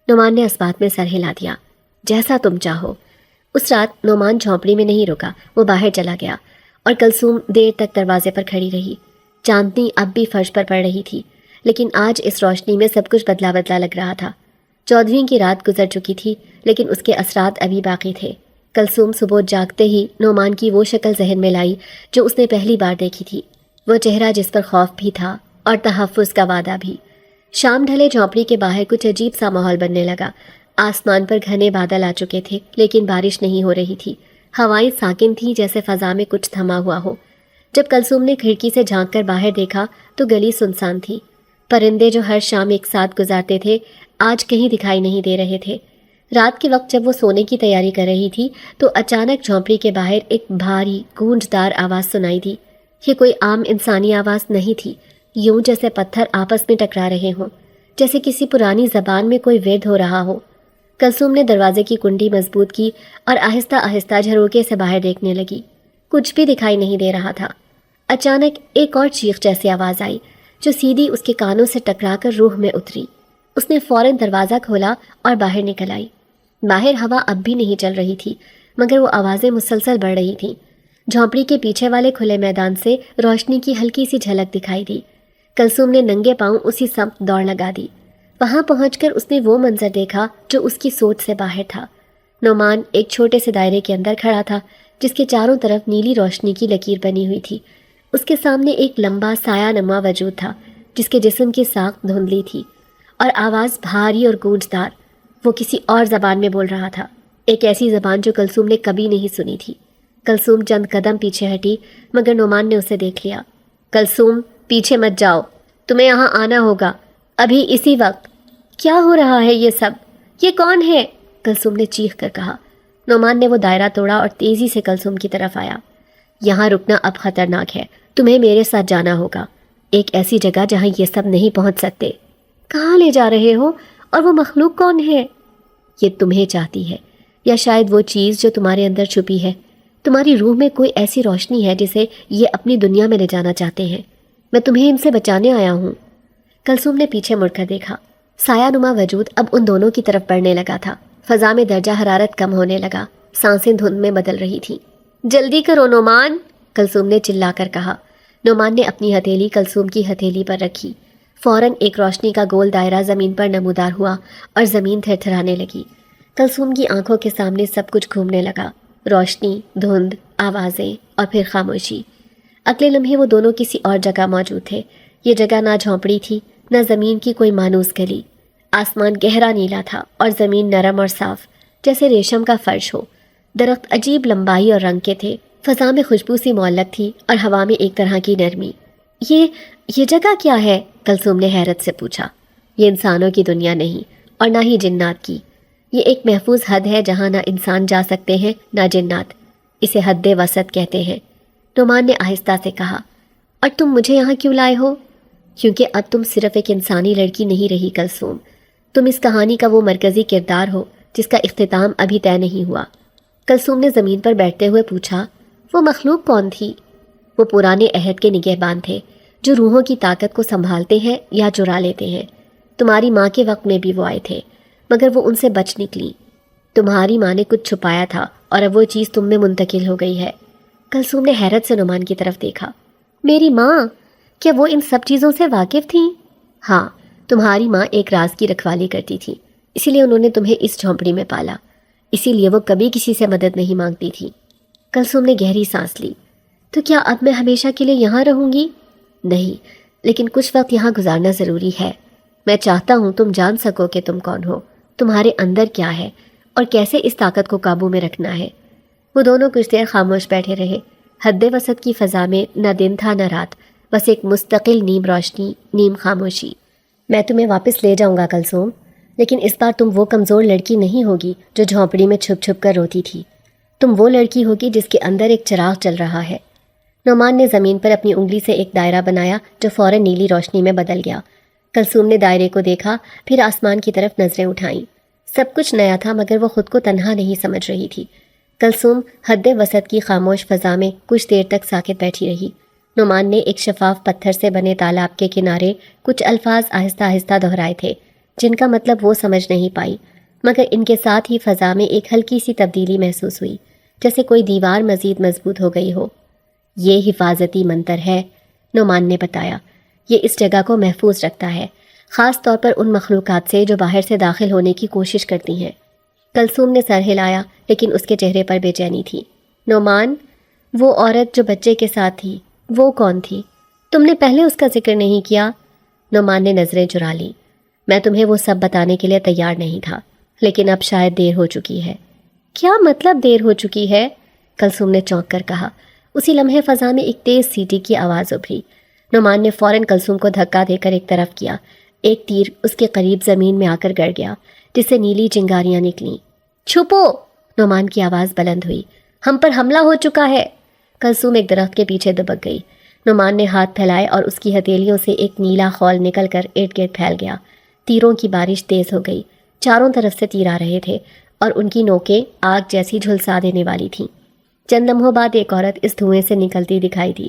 نعمان نے اس بات میں سر ہلا دیا۔ جیسا تم چاہو۔ اس رات نعمان جھونپڑی میں نہیں رکا، وہ باہر چلا گیا اور کلثوم دیر تک دروازے پر کھڑی رہی۔ چاندنی اب بھی فرش پر پڑ رہی تھی، لیکن آج اس روشنی میں سب کچھ بدلا بدلا لگ رہا تھا۔ 14ویں کی رات گزر چکی تھی، لیکن اس کے اثرات ابھی باقی تھے۔ کلثوم صبح جاگتے ہی نعمان کی وہ شکل ذہن میں لائی جو اس نے پہلی بار دیکھی تھی، وہ چہرہ جس پر خوف بھی تھا اور تحفظ کا وعدہ بھی۔ شام ڈھلے جھونپڑی کے باہر کچھ عجیب سا ماحول بننے لگا۔ آسمان پر گھنے بادل آ چکے تھے، لیکن بارش نہیں ہو رہی تھی۔ ہوائیں ساکن تھیں، جیسے فضا میں کچھ تھما ہوا ہو۔ جب کلثوم نے کھڑکی سے جھانک کر باہر دیکھا تو گلی سنسان تھی۔ پرندے جو ہر شام ایک ساتھ گزارتے تھے آج کہیں دکھائی نہیں دے رہے تھے۔ رات کے وقت جب وہ سونے کی تیاری کر رہی تھی تو اچانک جھونپڑی کے باہر ایک بھاری گونجدار آواز سنائی دی۔ یہ کوئی عام انسانی آواز نہیں تھی، یوں جیسے پتھر آپس میں ٹکرا رہے ہوں، جیسے کسی پرانی زبان میں کوئی ورد ہو رہا ہو۔ کلثوم نے دروازے کی کنڈی مضبوط کی اور آہستہ آہستہ جھروکے سے باہر دیکھنے لگی۔ کچھ بھی دکھائی نہیں دے رہا تھا۔ اچانک ایک اور چیخ جیسی آواز آئی جو سیدھی اس کے کانوں سے ٹکرا کر روح میں اتری۔ اس نے فوراً دروازہ کھولا اور باہر نکل آئی۔ باہر ہوا اب بھی نہیں چل رہی تھی، مگر وہ آوازیں مسلسل بڑھ رہی تھیں۔ جھونپڑی کے پیچھے والے کھلے میدان سے روشنی کی ہلکی سی جھلک دکھائی دی۔ کلثوم نے ننگے پاؤں اسی سمت دوڑ لگا دی۔ وہاں پہنچ کر اس نے وہ منظر دیکھا جو اس کی سوچ سے باہر تھا۔ نعمان ایک چھوٹے سے دائرے کے اندر کھڑا تھا جس کے چاروں طرف نیلی روشنی کی لکیر بنی ہوئی تھی۔ اس کے سامنے ایک لمبا سایہ نما وجود تھا جس کے جسم کی ساخت دھندلی تھی اور آواز بھاری اور گونجدار۔ وہ کسی اور زبان میں بول رہا تھا، ایک ایسی زبان جو کلثوم نے کبھی نہیں سنی تھی۔ کلثوم چند قدم پیچھے ہٹی مگر نعمان نے اسے دیکھ لیا۔ کلثوم، پیچھے مت جاؤ، تمہیں یہاں آنا ہوگا ابھی اسی وقت۔ کیا ہو رہا ہے یہ سب؟ یہ کون ہے؟ کلثوم نے چیخ کر کہا۔ نعمان نے وہ دائرہ توڑا اور تیزی سے کلثوم کی طرف آیا۔ یہاں رکنا اب خطرناک ہے، تمہیں میرے ساتھ جانا ہوگا، ایک ایسی جگہ جہاں یہ سب نہیں پہنچ سکتے۔ کہاں لے جا رہے ہو؟ اور وہ مخلوق کون ہے؟ یہ تمہیں چاہتی ہے، یا شاید وہ چیز جو تمہارے اندر چھپی ہے۔ تمہاری روح میں کوئی ایسی روشنی ہے جسے یہ اپنی دنیا میں لے جانا چاہتے ہیں۔ میں تمہیں ان سے بچانے آیا ہوں۔ کلثوم نے پیچھے مڑ کر دیکھا۔ سایہ نما وجود اب ان دونوں کی طرف بڑھنے لگا تھا۔ فضا میں درجہ حرارت کم ہونے لگا، سانسیں دھند میں بدل رہی تھیں۔ جلدی کرو نعمان، کلثوم نے چلا کر کہا۔ نعمان نے اپنی ہتھیلی کلثوم کی ہتھیلی پر رکھی۔ فوراً ایک روشنی کا گول دائرہ زمین پر نمودار ہوا اور زمین تھرتھرانے لگی۔ کلثوم کی آنکھوں کے سامنے سب کچھ گھومنے لگا، روشنی، دھند، آوازیں اور پھر خاموشی۔ اگلے لمحے وہ دونوں کسی اور جگہ موجود تھے۔ یہ جگہ نہ جھونپڑی تھی، نہ زمین کی کوئی مانوس گلی۔ آسمان گہرا نیلا تھا اور زمین نرم اور صاف، جیسے ریشم کا فرش ہو۔ درخت عجیب لمبائی اور رنگ کے تھے، فضا میں خوشبو سی معلق تھی اور ہوا میں ایک طرح کی نرمی۔ یہ جگہ کیا ہے؟ کلثوم نے حیرت سے پوچھا۔ یہ انسانوں کی دنیا نہیں اور نہ ہی جنات کی۔ یہ ایک محفوظ حد ہے جہاں نہ انسان جا سکتے ہیں نہ جنات۔ اسے حد وسط کہتے ہیں، نعمان نے آہستہ سے کہا۔ اور تم مجھے یہاں کیوں لائے ہو؟ کیونکہ اب تم صرف ایک انسانی لڑکی نہیں رہی کلثوم، تم اس کہانی کا وہ مرکزی کردار ہو جس کا اختتام ابھی طے نہیں ہوا۔ کلثوم نے زمین پر بیٹھتے ہوئے پوچھا، وہ مخلوق کون تھی؟ وہ پرانے عہد کے نگہبان تھے، جو روحوں کی طاقت کو سنبھالتے ہیں یا چرا لیتے ہیں۔ تمہاری ماں کے وقت میں بھی وہ آئے تھے، مگر وہ ان سے بچ نکلی۔ تمہاری ماں نے کچھ چھپایا تھا اور اب وہ چیز تم میں منتقل ہو گئی ہے۔ کلثوم نے حیرت سے نعمان کی طرف دیکھا۔ میری ماں؟ کیا وہ ان سب چیزوں سے واقف تھیں؟ ہاں، تمہاری ماں ایک راز کی رکھوالی کرتی تھی، اسی لیے انہوں نے تمہیں اس جھونپڑی میں پالا، اسی لیے وہ کبھی کسی سے مدد نہیں مانگتی تھی۔ کلثوم نے گہری سانس لی۔ تو کیا اب میں ہمیشہ کے لیے یہاں رہوں گی؟ نہیں، لیکن کچھ وقت یہاں گزارنا ضروری ہے۔ میں چاہتا ہوں تم جان سکو کہ تم کون ہو، تمہارے اندر کیا ہے اور کیسے اس طاقت کو قابو میں رکھنا ہے۔ وہ دونوں کچھ دیر خاموش بیٹھے رہے۔ حد وسط کی فضا میں نہ دن تھا نہ رات، بس ایک مستقل نیم روشنی، نیم خاموشی۔ میں تمہیں واپس لے جاؤں گا کلثوم، لیکن اس بار تم وہ کمزور لڑکی نہیں ہوگی جو جھونپڑی میں چھپ چھپ کر روتی تھی۔ تم وہ لڑکی ہوگی جس کے اندر ایک چراغ چل رہا ہے۔ نعمان نے زمین پر اپنی انگلی سے ایک دائرہ بنایا جو فوراً نیلی روشنی میں بدل گیا۔ کلثوم نے دائرے کو دیکھا، پھر آسمان کی طرف نظریں اٹھائیں۔ سب کچھ نیا تھا مگر وہ خود کو تنہا نہیں سمجھ رہی تھی۔ کلثوم حد وسط کی خاموش فضا میں کچھ دیر تک ساکت بیٹھی رہی۔ نعمان نے ایک شفاف پتھر سے بنے تالاب کے کنارے کچھ الفاظ آہستہ آہستہ دہرائے تھے، جن کا مطلب وہ سمجھ نہیں پائی، مگر ان کے ساتھ ہی فضا میں ایک ہلکی سی تبدیلی محسوس ہوئی، جیسے کوئی دیوار مزید مضبوط ہو گئی ہو۔ یہ حفاظتی منتر ہے، نعمان نے بتایا۔ یہ اس جگہ کو محفوظ رکھتا ہے، خاص طور پر ان مخلوقات سے جو باہر سے داخل ہونے کی کوشش کرتی ہیں۔ کلثوم نے سر ہلایا، لیکن اس کے چہرے پر بے چینی تھی۔ نعمان، وہ عورت جو بچے کے ساتھ تھی، وہ کون تھی؟ تم نے پہلے اس کا ذکر نہیں کیا۔ نعمان نے نظریں چرا لیں۔ میں تمہیں وہ سب بتانے کے لیے تیار نہیں تھا، لیکن اب شاید دیر ہو چکی ہے۔ کیا مطلب دیر ہو چکی ہے؟ کلثوم نے چونک کر کہا۔ اسی لمحے فضا میں ایک تیز سیٹی کی آواز ابھری۔ نعمان نے فوراً کلثوم کو دھکا دے کر ایک طرف کیا۔ ایک تیر اس کے قریب زمین میں آ کر گڑ گیا، جس سے نیلی چنگاریاں نکلیں۔ چھپو! نعمان کی آواز بلند ہوئی۔ ہم پر حملہ ہو چکا ہے۔ کلثوم ایک درخت کے پیچھے دبک گئی۔ نعمان نے ہاتھ پھیلائے اور اس کی ہتھیلیوں سے ایک نیلا خول نکل کر ارد گرد پھیل گیا۔ تیروں کی بارش تیز ہو گئی، چاروں طرف سے تیر آ رہے تھے اور ان کی نوکیں آگ جیسی جھلسا دینے والی تھیں۔ چند لمحوں بعد ایک عورت اس دھوئیں سے نکلتی دکھائی دی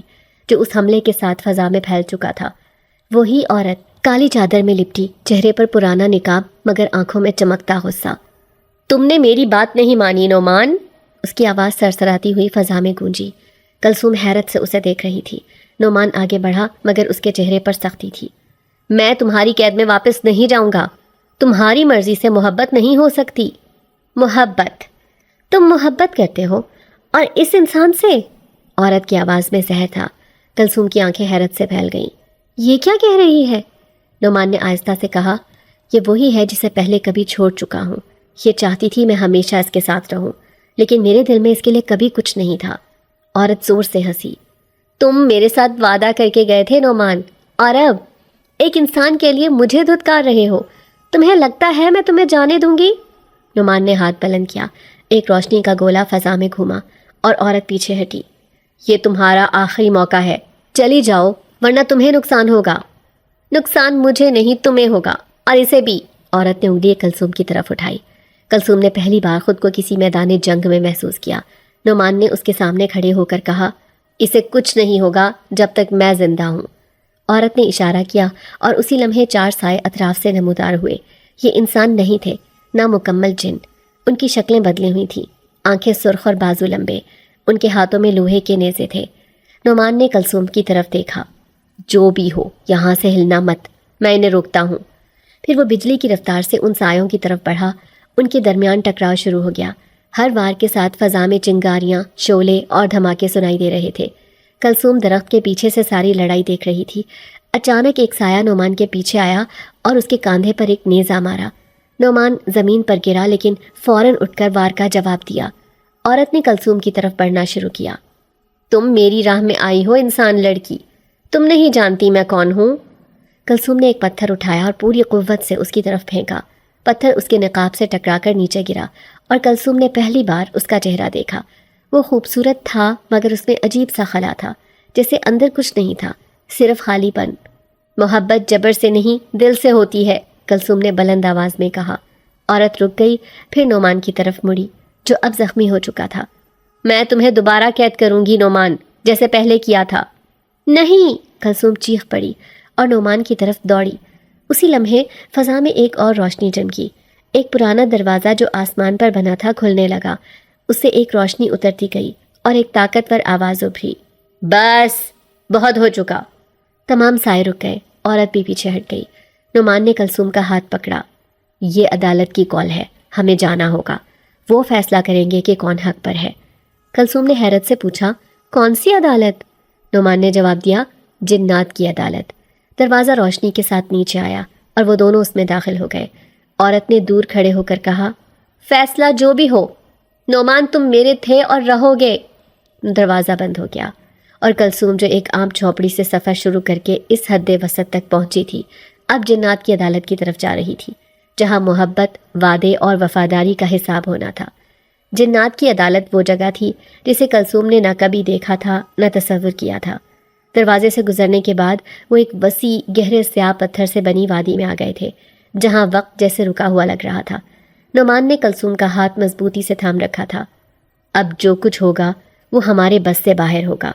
جو اس حملے کے ساتھ فضا میں پھیل چکا تھا۔ وہی عورت، کالی چادر میں لپٹی، چہرے پر پرانا نقاب مگر آنکھوں میں چمکتا غصہ۔ تم نے میری بات نہیں مانی نعمان؟ اس کی آواز سرسراتی ہوئی فضا میں گونجی۔ کلثوم حیرت سے اسے دیکھ رہی تھی۔ نعمان آگے بڑھا مگر اس کے چہرے پر سختی تھی۔ میں تمہاری قید میں واپس نہیں جاؤں گا۔ تمہاری مرضی سے محبت نہیں ہو سکتی۔ محبت؟ تم محبت کرتے ہو اور اس انسان سے؟ عورت کی آواز میں زہر تھا۔ کلثوم کی آنکھیں حیرت سے پھیل گئیں۔ یہ کیا کہہ رہی ہے؟ نعمان نے آہستہ سے کہا، یہ وہی ہے جسے پہلے کبھی چھوڑ چکا ہوں۔ یہ چاہتی تھی میں ہمیشہ اس کے ساتھ رہوں، لیکن میرے دل میں اس کے لیے کبھی کچھ نہیں تھا۔ عورت زور سے ہنسی۔ تم میرے ساتھ وعدہ کر کے گئے تھے نعمان، اور اب ایک انسان کے لیے مجھے دھتکار رہے ہو۔ تمہیں لگتا ہے میں تمہیں جانے دوں گی؟ نعمان نے ہاتھ بلند کیا۔ ایک روشنی کا گولا فضا میں گھوما اور عورت پیچھے ہٹی۔ یہ تمہارا آخری موقع ہے، چلی جاؤ ورنہ تمہیں نقصان ہوگا۔ نقصان مجھے نہیں تمہیں ہوگا، اور اسے بھی۔ عورت نے انگلی کلثوم کی طرف اٹھائی۔ کلثوم نے پہلی بار خود کو کسی میدان جنگ میں محسوس کیا۔ نعمان نے اس کے سامنے کھڑے ہو کر کہا، اسے کچھ نہیں ہوگا جب تک میں زندہ ہوں۔ عورت نے اشارہ کیا اور اسی لمحے 4 سائے اطراف سے نمودار ہوئے۔ یہ انسان نہیں تھے، نہ مکمل جن۔ ان کی شکلیں بدلی ہوئی تھیں، آنکھیں سرخ اور بازو لمبے۔ ان کے ہاتھوں میں لوہے کے نیزے تھے۔ نعمان نے کلثوم کی طرف دیکھا۔ جو بھی ہو، یہاں سے ہلنا مت، میں انہیں روکتا ہوں۔ پھر وہ بجلی کی رفتار سے ان سایوں کی طرف بڑھا۔ ان کے درمیان ٹکراؤ شروع ہو گیا۔ ہر وار کے ساتھ فضا میں چنگاریاں، شعلے اور دھماکے سنائی دے رہے تھے۔ کلثوم درخت کے پیچھے سے ساری لڑائی دیکھ رہی تھی۔ اچانک ایک سایہ نعمان کے پیچھے آیا اور اس کے کاندھے پر ایک نیزہ مارا۔ نعمان زمین پر گرا لیکن فوراً اٹھ کر وار کا جواب دیا۔ عورت نے کلثوم کی طرف بڑھنا شروع کیا۔ تم میری راہ میں آئی ہو انسان لڑکی، تم نہیں جانتی میں کون ہوں۔ کلثوم نے ایک پتھر اٹھایا اور پوری قوت سے اس کی طرف پھینکا۔ پتھر اس کے نقاب سے ٹکرا کر نیچے گرا اور کلثوم نے پہلی بار اس کا چہرہ دیکھا۔ وہ خوبصورت تھا مگر اس میں عجیب سا خلا تھا، جیسے اندر کچھ نہیں تھا، صرف خالی پن۔ محبت جبر سے نہیں دل سے ہوتی ہے، کلثوم نے بلند آواز میں کہا۔ عورت رک گئی، پھر نعمان کی طرف مڑی جو اب زخمی ہو چکا تھا۔ میں تمہیں دوبارہ قید کروں گی نعمان، جیسے پہلے کیا تھا۔ نہیں، کلثوم چیخ پڑی اور نعمان کی طرف دوڑی۔ اسی لمحے فضا میں ایک اور روشنی چمکی۔ ایک پرانا دروازہ جو آسمان پر بنا تھا کھلنے لگا۔ اس سے ایک روشنی اترتی گئی اور ایک طاقتور آواز ابھری، بس بہت ہو چکا۔ تمام سائے رک گئے، عورت بھی پیچھے ہٹ گئی۔ نعمان نے کلثوم کا ہاتھ پکڑا۔ یہ عدالت کی کال ہے، ہمیں جانا ہوگا، وہ فیصلہ کریں گے کہ کون حق پر ہے۔ کلثوم نے حیرت سے پوچھا، کون سی عدالت؟ نعمان نے جواب دیا، جنات کی عدالت۔ دروازہ روشنی کے ساتھ نیچے آیا اور وہ دونوں اس میں داخل ہو گئے۔ عورت نے دور کھڑے ہو کر کہا، فیصلہ جو بھی ہو نعمان تم میرے تھے اور رہو گے۔ دروازہ بند ہو گیا اور کلثوم جو ایک عام جھونپڑی سے سفر شروع کر کے اس حد وسط تک پہنچی تھی، اب جنات کی عدالت کی طرف جا رہی تھی، جہاں محبت، وعدے اور وفاداری کا حساب ہونا تھا۔ جنات کی عدالت وہ جگہ تھی جسے کلثوم نے نہ کبھی دیکھا تھا نہ تصور کیا تھا۔ دروازے سے گزرنے کے بعد وہ ایک وسیع گہرے سیاہ پتھر سے بنی وادی میں آ گئے تھے، جہاں وقت جیسے رکا ہوا لگ رہا تھا۔ نعمان نے کلثوم کا ہاتھ مضبوطی سے تھام رکھا تھا۔ اب جو کچھ ہوگا وہ ہمارے بس سے باہر ہوگا،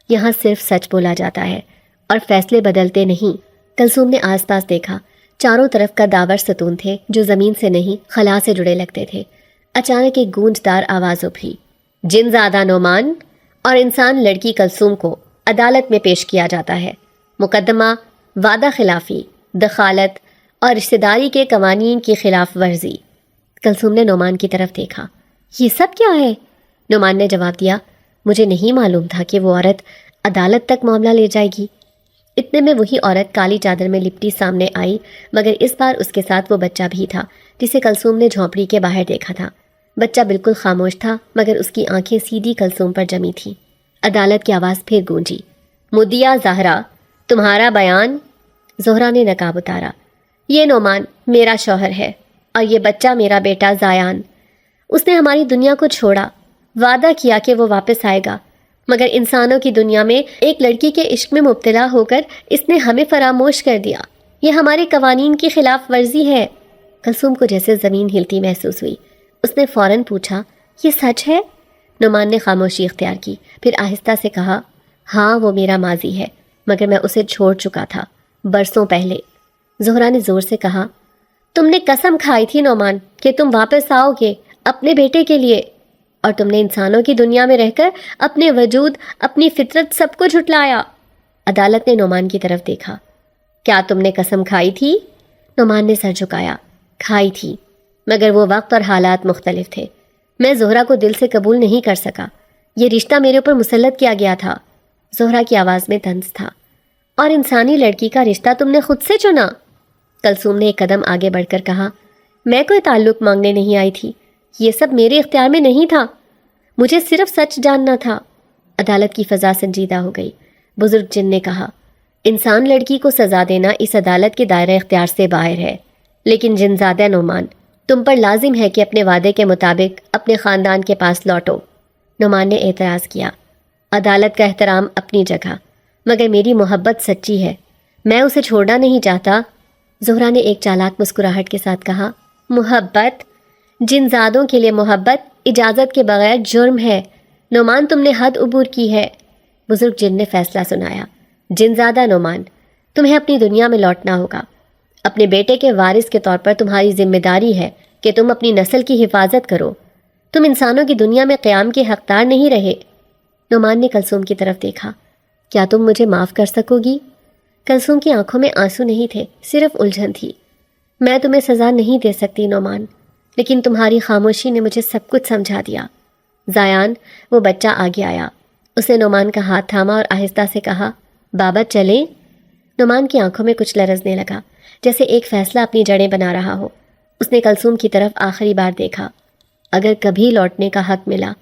یہاں صرف سچ بولا جاتا ہے اور فیصلے بدلتے نہیں۔ کلثوم نے آس پاس دیکھا، چاروں طرف کا داور ستون تھے جو زمین سے نہیں خلا سے جڑے لگتے تھے۔ اچانک ایک گونجدار آواز ابھری، جن زادہ نعمان اور انسان لڑکی کلثوم کو عدالت میں پیش کیا جاتا ہے۔ مقدمہ وعدہ خلافی، دخالت اور رشتہ داری کے قوانین کی خلاف ورزی۔ کلثوم نے نعمان کی طرف دیکھا، یہ سب کیا ہے؟ نعمان نے جواب دیا، مجھے نہیں معلوم تھا کہ وہ عورت عدالت تک معاملہ لے جائے گی۔ اتنے میں وہی عورت کالی چادر میں لپٹی سامنے آئی، مگر اس بار اس کے ساتھ وہ بچہ بھی تھا جسے کلثوم نے جھونپڑی کے باہر دیکھا تھا۔ بچہ بالکل خاموش تھا مگر اس کی آنکھیں سیدھی کلثوم پر جمی تھیں۔ عدالت کی آواز پھر گونجی، مدعیہ زہرا، تمہارا بیان۔ زہرا نے نقاب اتارا، یہ نعمان میرا شوہر ہے اور یہ بچہ میرا بیٹا زایان۔ اس نے ہماری دنیا کو چھوڑا، وعدہ کیا کہ وہ واپس آئے گا، مگر انسانوں کی دنیا میں ایک لڑکی کے عشق میں مبتلا ہو کر اس نے ہمیں فراموش کر دیا۔ یہ ہمارے قوانین کی خلاف ورزی ہے۔ کلثوم کو جیسے زمین ہلتی محسوس ہوئی۔ اس نے فوراً پوچھا، یہ سچ ہے؟ نعمان نے خاموشی اختیار کی، پھر آہستہ سے کہا، ہاں وہ میرا ماضی ہے، مگر میں اسے چھوڑ چکا تھا برسوں پہلے۔ زہرا نے زور سے کہا، تم نے قسم کھائی تھی نعمان کہ تم واپس آؤ گے اپنے بیٹے کے لیے، اور تم نے انسانوں کی دنیا میں رہ کر اپنے وجود، اپنی فطرت سب کو جھٹلایا۔ عدالت نے نعمان کی طرف دیکھا، کیا تم نے قسم کھائی تھی؟ نعمان نے سر جھکایا، کھائی تھی، مگر وہ وقت اور حالات مختلف تھے۔ میں زہرا کو دل سے قبول نہیں کر سکا، یہ رشتہ میرے اوپر مسلط کیا گیا تھا۔ زہرا کی آواز میں طنز تھا، اور انسانی لڑکی کا رشتہ تم نے خود سے چنا؟ کلثوم نے ایک قدم آگے بڑھ کر کہا، میں کوئی تعلق مانگنے نہیں آئی تھی، یہ سب میرے اختیار میں نہیں تھا، مجھے صرف سچ جاننا تھا۔ عدالت کی فضا سنجیدہ ہو گئی۔ بزرگ جن نے کہا، انسان لڑکی کو سزا دینا اس عدالت کے دائرہ اختیار سے باہر ہے، لیکن جنزادہ نعمان، تم پر لازم ہے کہ اپنے وعدے کے مطابق اپنے خاندان کے پاس لوٹو۔ نعمان نے اعتراض کیا، عدالت کا احترام اپنی جگہ، مگر میری محبت سچی ہے، میں اسے چھوڑنا نہیں چاہتا۔ زہرا نے ایک چالاک مسکراہٹ کے ساتھ کہا، محبت؟ جنزادوں کے لیے محبت اجازت کے بغیر جرم ہے۔ نعمان تم نے حد عبور کی ہے۔ بزرگ جن نے فیصلہ سنایا، جنزادہ نعمان، تمہیں اپنی دنیا میں لوٹنا ہوگا۔ اپنے بیٹے کے وارث کے طور پر تمہاری ذمہ داری ہے کہ تم اپنی نسل کی حفاظت کرو، تم انسانوں کی دنیا میں قیام کے حقدار نہیں رہے۔ نعمان نے کلثوم کی طرف دیکھا، کیا تم مجھے معاف کر سکو گی؟ کلثوم کی آنکھوں میں آنسو نہیں تھے، صرف الجھن تھی۔ میں تمہیں سزا نہیں دے سکتی نعمان، لیکن تمہاری خاموشی نے مجھے سب کچھ سمجھا دیا۔ زایان، وہ بچہ آگے آیا، اس نے نعمان کا ہاتھ تھاما اور آہستہ سے کہا، بابا چلیں؟ نعمان کی آنکھوں میں کچھ لرزنے لگا، جیسے ایک فیصلہ اپنی جڑیں بنا رہا ہو۔ اس نے کلثوم کی طرف آخری بار دیکھا۔ اگر کبھی لوٹنے کا حق ملا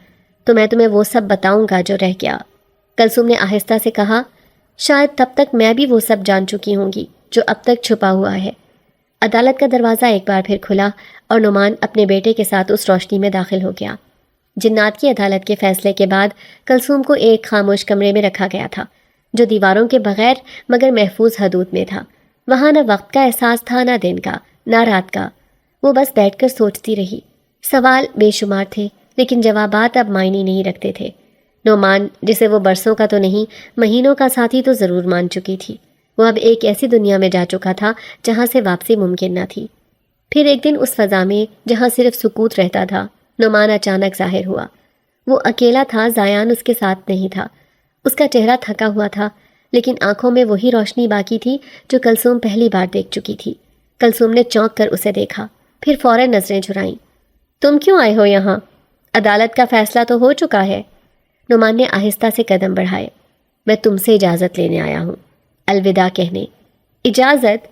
تو میں تمہیں وہ سب بتاؤں گا جو رہ گیا۔ کلثوم نے آہستہ سے کہا، شاید تب تک میں بھی وہ سب جان چکی ہوں گی جو اب تک چھپا ہوا ہے۔ عدالت کا دروازہ ایک بار پھر کھلا اور نعمان اپنے بیٹے کے ساتھ اس روشنی میں داخل ہو گیا۔ جنات کی عدالت کے فیصلے کے بعد کلثوم کو ایک خاموش کمرے میں رکھا گیا تھا، جو دیواروں کے بغیر مگر محفوظ حدود میں تھا۔ وہاں نہ وقت کا احساس تھا، نہ دن کا، نہ رات کا۔ وہ بس بیٹھ کر سوچتی رہی۔ سوال بے شمار تھے، لیکن جوابات اب معنی نہیں رکھتے تھے۔ نعمان، جسے وہ برسوں کا تو نہیں مہینوں کا ساتھی تو ضرور مان چکی تھی، وہ اب ایک ایسی دنیا میں جا چکا تھا جہاں سے واپسی ممکن نہ تھی۔ پھر ایک دن اس فضا میں جہاں صرف سکوت رہتا تھا، نعمان اچانک ظاہر ہوا۔ وہ اکیلا تھا، زایان اس کے ساتھ نہیں تھا۔ اس کا چہرہ تھکا ہوا تھا، لیکن آنکھوں میں وہی روشنی باقی تھی جو کلثوم پہلی بار دیکھ چکی تھی۔ کلثوم نے چونک کر اسے دیکھا، پھر فوراً نظریں جھرائیں۔ تم کیوں آئے ہو یہاں؟ عدالت کا فیصلہ تو ہو چکا ہے۔ نعمان نے آہستہ سے قدم بڑھائے۔ میں تم سے اجازت لینے آیا ہوں، الوداع کہنے۔ اجازت؟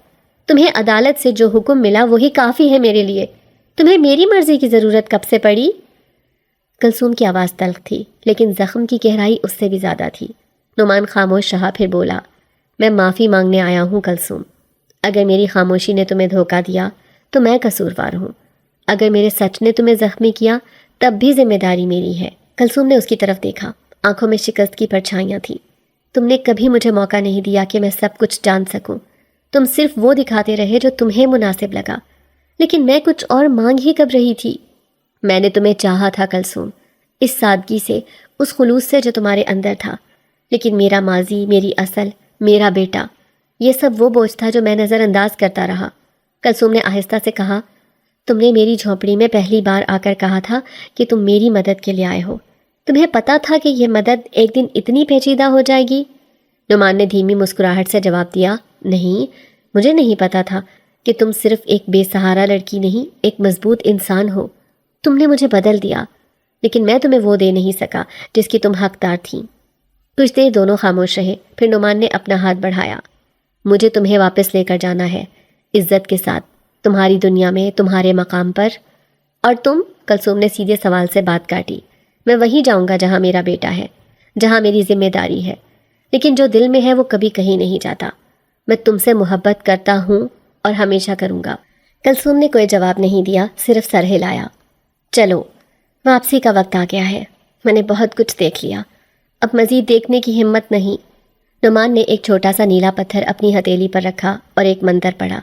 تمہیں عدالت سے جو حکم ملا وہی کافی ہے میرے لیے، تمہیں میری مرضی کی ضرورت کب سے پڑی؟ کلثوم کی آواز تلخ تھی، لیکن زخم کی گہرائی اس سے بھی زیادہ تھی۔ نعمان خاموش رہا، پھر بولا، میں معافی مانگنے آیا ہوں کلثوم۔ اگر میری خاموشی نے تمہیں دھوکہ دیا تو میں قصوروار ہوں، اگر میرے سچ نے تمہیں زخمی کیا تب بھی ذمہ داری میری ہے۔ کلثوم نے اس کی طرف دیکھا، آنکھوں میں شکست کی پرچھائیاں تھیں۔ تم نے کبھی مجھے موقع نہیں دیا کہ میں سب کچھ جان سکوں، تم صرف وہ دکھاتے رہے جو تمہیں مناسب لگا، لیکن میں کچھ اور مانگ ہی کب رہی تھی۔ میں نے تمہیں چاہا تھا کلثوم، اس سادگی سے، اس خلوص سے جو تمہارے اندر تھا، لیکن میرا ماضی، میری اصل، میرا بیٹا، یہ سب وہ بوجھ تھا جو میں نظر انداز کرتا رہا۔ کلثوم نے آہستہ سے کہا، تم نے میری جھونپڑی میں پہلی بار آ کر کہا تھا کہ تم میری مدد کے لیے آئے ہو، تمہیں پتا تھا کہ یہ مدد ایک دن اتنی پیچیدہ ہو جائے گی؟ نعمان نے دھیمی مسکراہٹ سے جواب دیا، نہیں، مجھے نہیں پتا تھا کہ تم صرف ایک بے سہارا لڑکی نہیں، ایک مضبوط انسان ہو۔ تم نے مجھے بدل دیا، لیکن میں تمہیں وہ دے نہیں سکا جس کی تم حقدار تھیں۔ کچھ دیر دونوں خاموش رہے، پھر نعمان نے اپنا ہاتھ بڑھایا، مجھے تمہیں واپس لے کر جانا ہے، عزت کے ساتھ، تمہاری دنیا میں، تمہارے مقام پر۔ اور تم؟ کلثوم نے سیدھے سوال سے بات کاٹی۔ میں وہیں جاؤں گا جہاں میرا بیٹا ہے، جہاں میری ذمہ داری ہے، لیکن جو دل میں ہے وہ کبھی کہیں نہیں جاتا۔ میں تم سے محبت کرتا ہوں اور ہمیشہ کروں گا۔ کلثوم نے کوئی جواب نہیں دیا، صرف سر ہلایا۔ چلو، واپسی کا وقت آ گیا ہے، میں نے بہت کچھ دیکھ لیا، اب مزید دیکھنے کی ہمت نہیں۔ نعمان نے ایک چھوٹا سا نیلا پتھر اپنی ہتھیلی پر رکھا اور ایک منتر پڑھا۔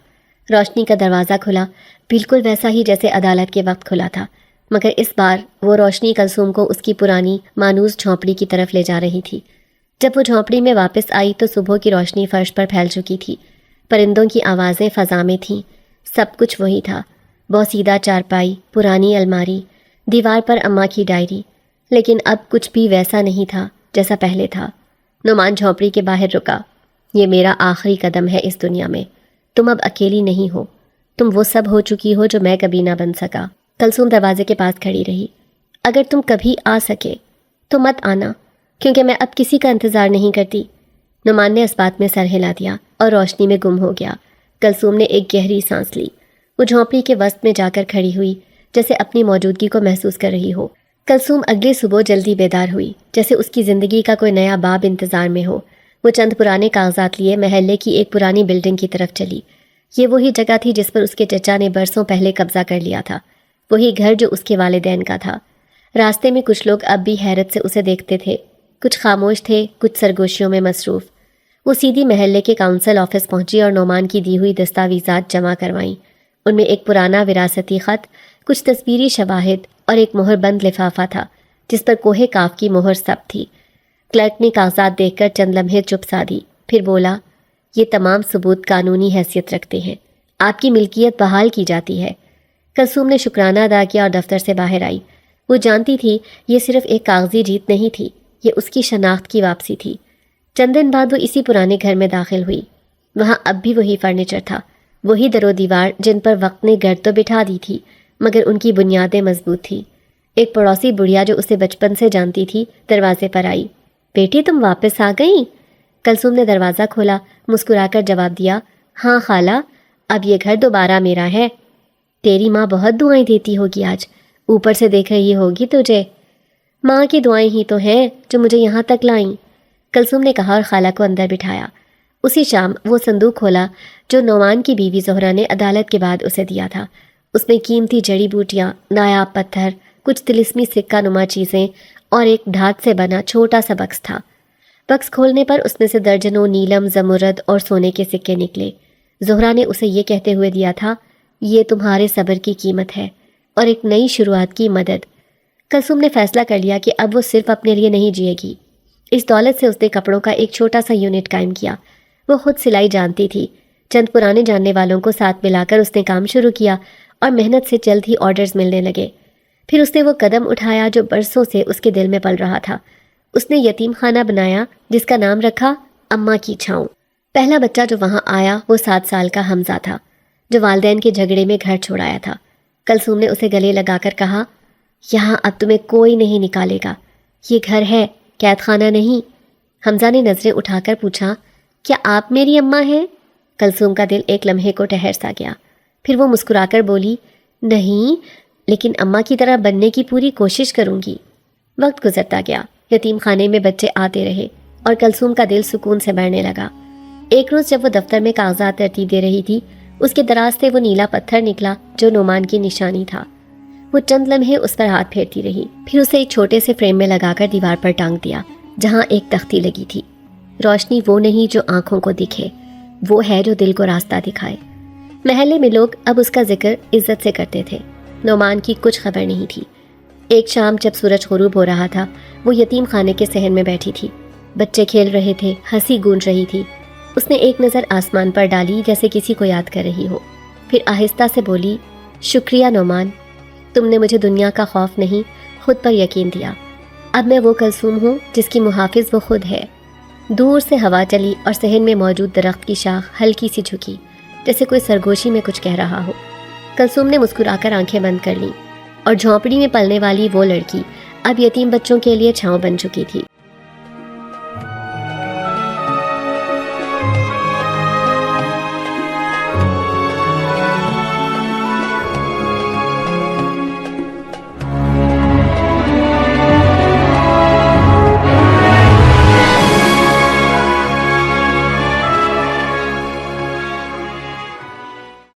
روشنی کا دروازہ کھلا، بالکل ویسا ہی جیسے عدالت کے وقت کھلا تھا، مگر اس بار وہ روشنی کلثوم کو اس کی پرانی مانوس جھونپڑی کی طرف لے جا رہی تھی۔ جب وہ جھونپڑی میں واپس آئی تو صبح کی روشنی فرش پر پھیل چکی تھی، پرندوں کی آوازیں فضا میں تھیں، سب کچھ وہی تھا، بوسیدہ چارپائی، پرانی الماری، دیوار پر اماں کی ڈائری، لیکن اب کچھ بھی ویسا نہیں تھا جیسا پہلے تھا۔ نعمان جھونپڑی کے باہر رکا۔ یہ میرا آخری قدم ہے اس دنیا میں، تم اب اکیلی نہیں ہو، تم وہ سب ہو چکی ہو جو میں کبھی نہ بن سکا۔ کلثوم دروازے کے پاس کھڑی رہی۔ اگر تم کبھی آ سکے تو مت آنا، کیونکہ میں اب کسی کا انتظار نہیں کرتی۔ نعمان نے اس بات میں سر ہلا دیا اور روشنی میں گم ہو گیا۔ کلثوم نے ایک گہری سانس لی۔ وہ جھونپڑی کے وسط میں جا کر کھڑی ہوئی، جیسے اپنی موجودگی کو محسوس کر رہی ہو۔ کلثوم اگلی صبح جلدی بیدار ہوئی، جیسے اس کی زندگی کا کوئی نیا باب انتظار میں ہو۔ وہ چند پرانے کاغذات لیے محلے کی ایک پرانی بلڈنگ کی طرف چلی۔ یہ وہی جگہ تھی جس پر اس کے چچا نے برسوں پہلے قبضہ کر لیا تھا، وہی گھر جو اس کے والدین کا تھا۔ راستے میں کچھ لوگ اب بھی حیرت سے اسے دیکھتے تھے، کچھ خاموش تھے، کچھ سرگوشیوں میں مصروف۔ وہ سیدھی محلے کے کونسل آفس پہنچی اور نعمان کی دی ہوئی دستاویزات جمع کروائیں۔ ان میں ایک پرانا وراثتی خط، کچھ تصویری شواہد اور ایک مہر بند لفافہ تھا جس پر کوہ کاف کی مہر ثبت تھی۔ کلرک نے کاغذات دیکھ کر چند لمحے چپ سا دی، پھر بولا، یہ تمام ثبوت قانونی حیثیت رکھتے ہیں، آپ کی ملکیت بحال کی جاتی ہے۔ کلثوم نے شکرانہ ادا کیا اور دفتر سے باہر آئی۔ وہ جانتی تھی یہ صرف ایک کاغذی جیت نہیں تھی، یہ اس کی شناخت کی واپسی تھی۔ چند دن بعد وہ اسی پرانے گھر میں داخل ہوئی۔ وہاں اب بھی وہی فرنیچر تھا، وہی در و دیوار جن پر وقت نے گرد تو بٹھا دی تھی، مگر ان کی بنیادیں مضبوط تھی۔ ایک پڑوسی بڑھیا جو اسے بچپن سے جانتی تھی دروازے پر آئی۔ بیٹی تم واپس آ گئیں؟ کلثوم نے دروازہ کھولا، مسکرا کر جواب دیا، ہاں خالہ، اب یہ گھر دوبارہ میرا ہے۔ تیری ماں بہت دعائیں دیتی ہوگی آج، اوپر سے دیکھ رہی ہوگی تجھے۔ ماں کی دعائیں ہی تو ہیں جو مجھے یہاں تک لائیں، کلثوم نے کہا اور خالہ کو اندر بٹھایا۔ اسی شام وہ صندوق کھولا جو نعمان کی بیوی زہرہ نے عدالت کے بعد اسے دیا تھا۔ اس میں قیمتی جڑی بوٹیاں، نایاب پتھر، کچھ طلسمی سکہ نما چیزیں اور ایک دھات سے بنا چھوٹا سا بکس تھا۔ بکس کھولنے پر اس میں سے درجنوں نیلم، زمرد اور سونے کے سکے نکلے۔ زہرہ نے اسے یہ کہتے ہوئے دیا تھا، یہ تمہارے صبر کی قیمت ہے اور ایک نئی شروعات کی مدد۔ کلثوم نے فیصلہ کر لیا کہ اب وہ صرف اپنے لیے نہیں جیے گی۔ اس دولت سے اس نے کپڑوں کا ایک چھوٹا سا یونٹ قائم کیا۔ وہ خود سلائی جانتی تھی، چند پرانے جاننے والوں کو ساتھ ملا کر اس نے کام شروع کیا اور محنت سے جلد ہی آرڈرز ملنے لگے۔ پھر اس نے وہ قدم اٹھایا جو برسوں سے اس کے دل میں پل رہا تھا۔ اس نے یتیم خانہ بنایا جس کا نام رکھا اماں کی چھاؤں۔ پہلا بچہ جو وہاں آیا وہ 7 سال کا حمزہ تھا، جو والدین کے جھگڑے میں گھر چھوڑایا تھا۔ کلثوم نے اسے گلے لگا کر کہا، یہاں اب تمہیں کوئی نہیں نکالے گا، یہ گھر ہے، قید خانہ نہیں۔ حمزہ نے نظریں اٹھا کر پوچھا، کیا آپ میری اماں ہیں؟ کلثوم کا دل ایک لمحے کو ٹھہر سا گیا، پھر وہ مسکرا کر بولی، نہیں، لیکن اماں کی طرح بننے کی پوری کوشش کروں گی۔ وقت گزرتا گیا، یتیم خانے میں بچے آتے رہے اور کلثوم کا دل سکون سے بھرنے لگا۔ ایک روز جب وہ دفتر میں کاغذات ترتیب دے رہی تھی، اس کے دراز سے وہ نیلا پتھر نکلا جو نعمان کی نشانی تھا۔ وہ چند لمحے اس پر ہاتھ پھیرتی رہی، پھر اسے ایک چھوٹے سے فریم میں لگا کر دیوار پر ٹانگ دیا جہاں ایک تختی لگی تھی۔ روشنی وہ نہیں جو آنکھوں کو دکھے، وہ ہے جو دل کو راستہ دکھائے۔ محلے میں لوگ اب اس کا ذکر عزت سے کرتے تھے۔ نعمان کی کچھ خبر نہیں تھی۔ ایک شام جب سورج غروب ہو رہا تھا، وہ یتیم خانے کے صحن میں بیٹھی تھی۔ بچے کھیل رہے تھے، ہنسی گونج رہی تھی۔ اس نے ایک نظر آسمان پر ڈالی جیسے کسی کو یاد کر رہی ہو، پھر آہستہ سے بولی، شکریہ نعمان، تم نے مجھے دنیا کا خوف نہیں، خود پر یقین دیا۔ اب میں وہ کلثوم ہوں جس کی محافظ وہ خود ہے۔ دور سے ہوا چلی اور صحن میں موجود درخت کی شاخ ہلکی سی جھکی، جیسے کوئی سرگوشی میں کچھ کہہ رہا ہو۔ کلثوم نے مسکرا کر آنکھیں بند کر لیں، اور جھونپڑی میں پلنے والی وہ لڑکی اب یتیم بچوں کے لیے چھاؤں بن چکی تھی۔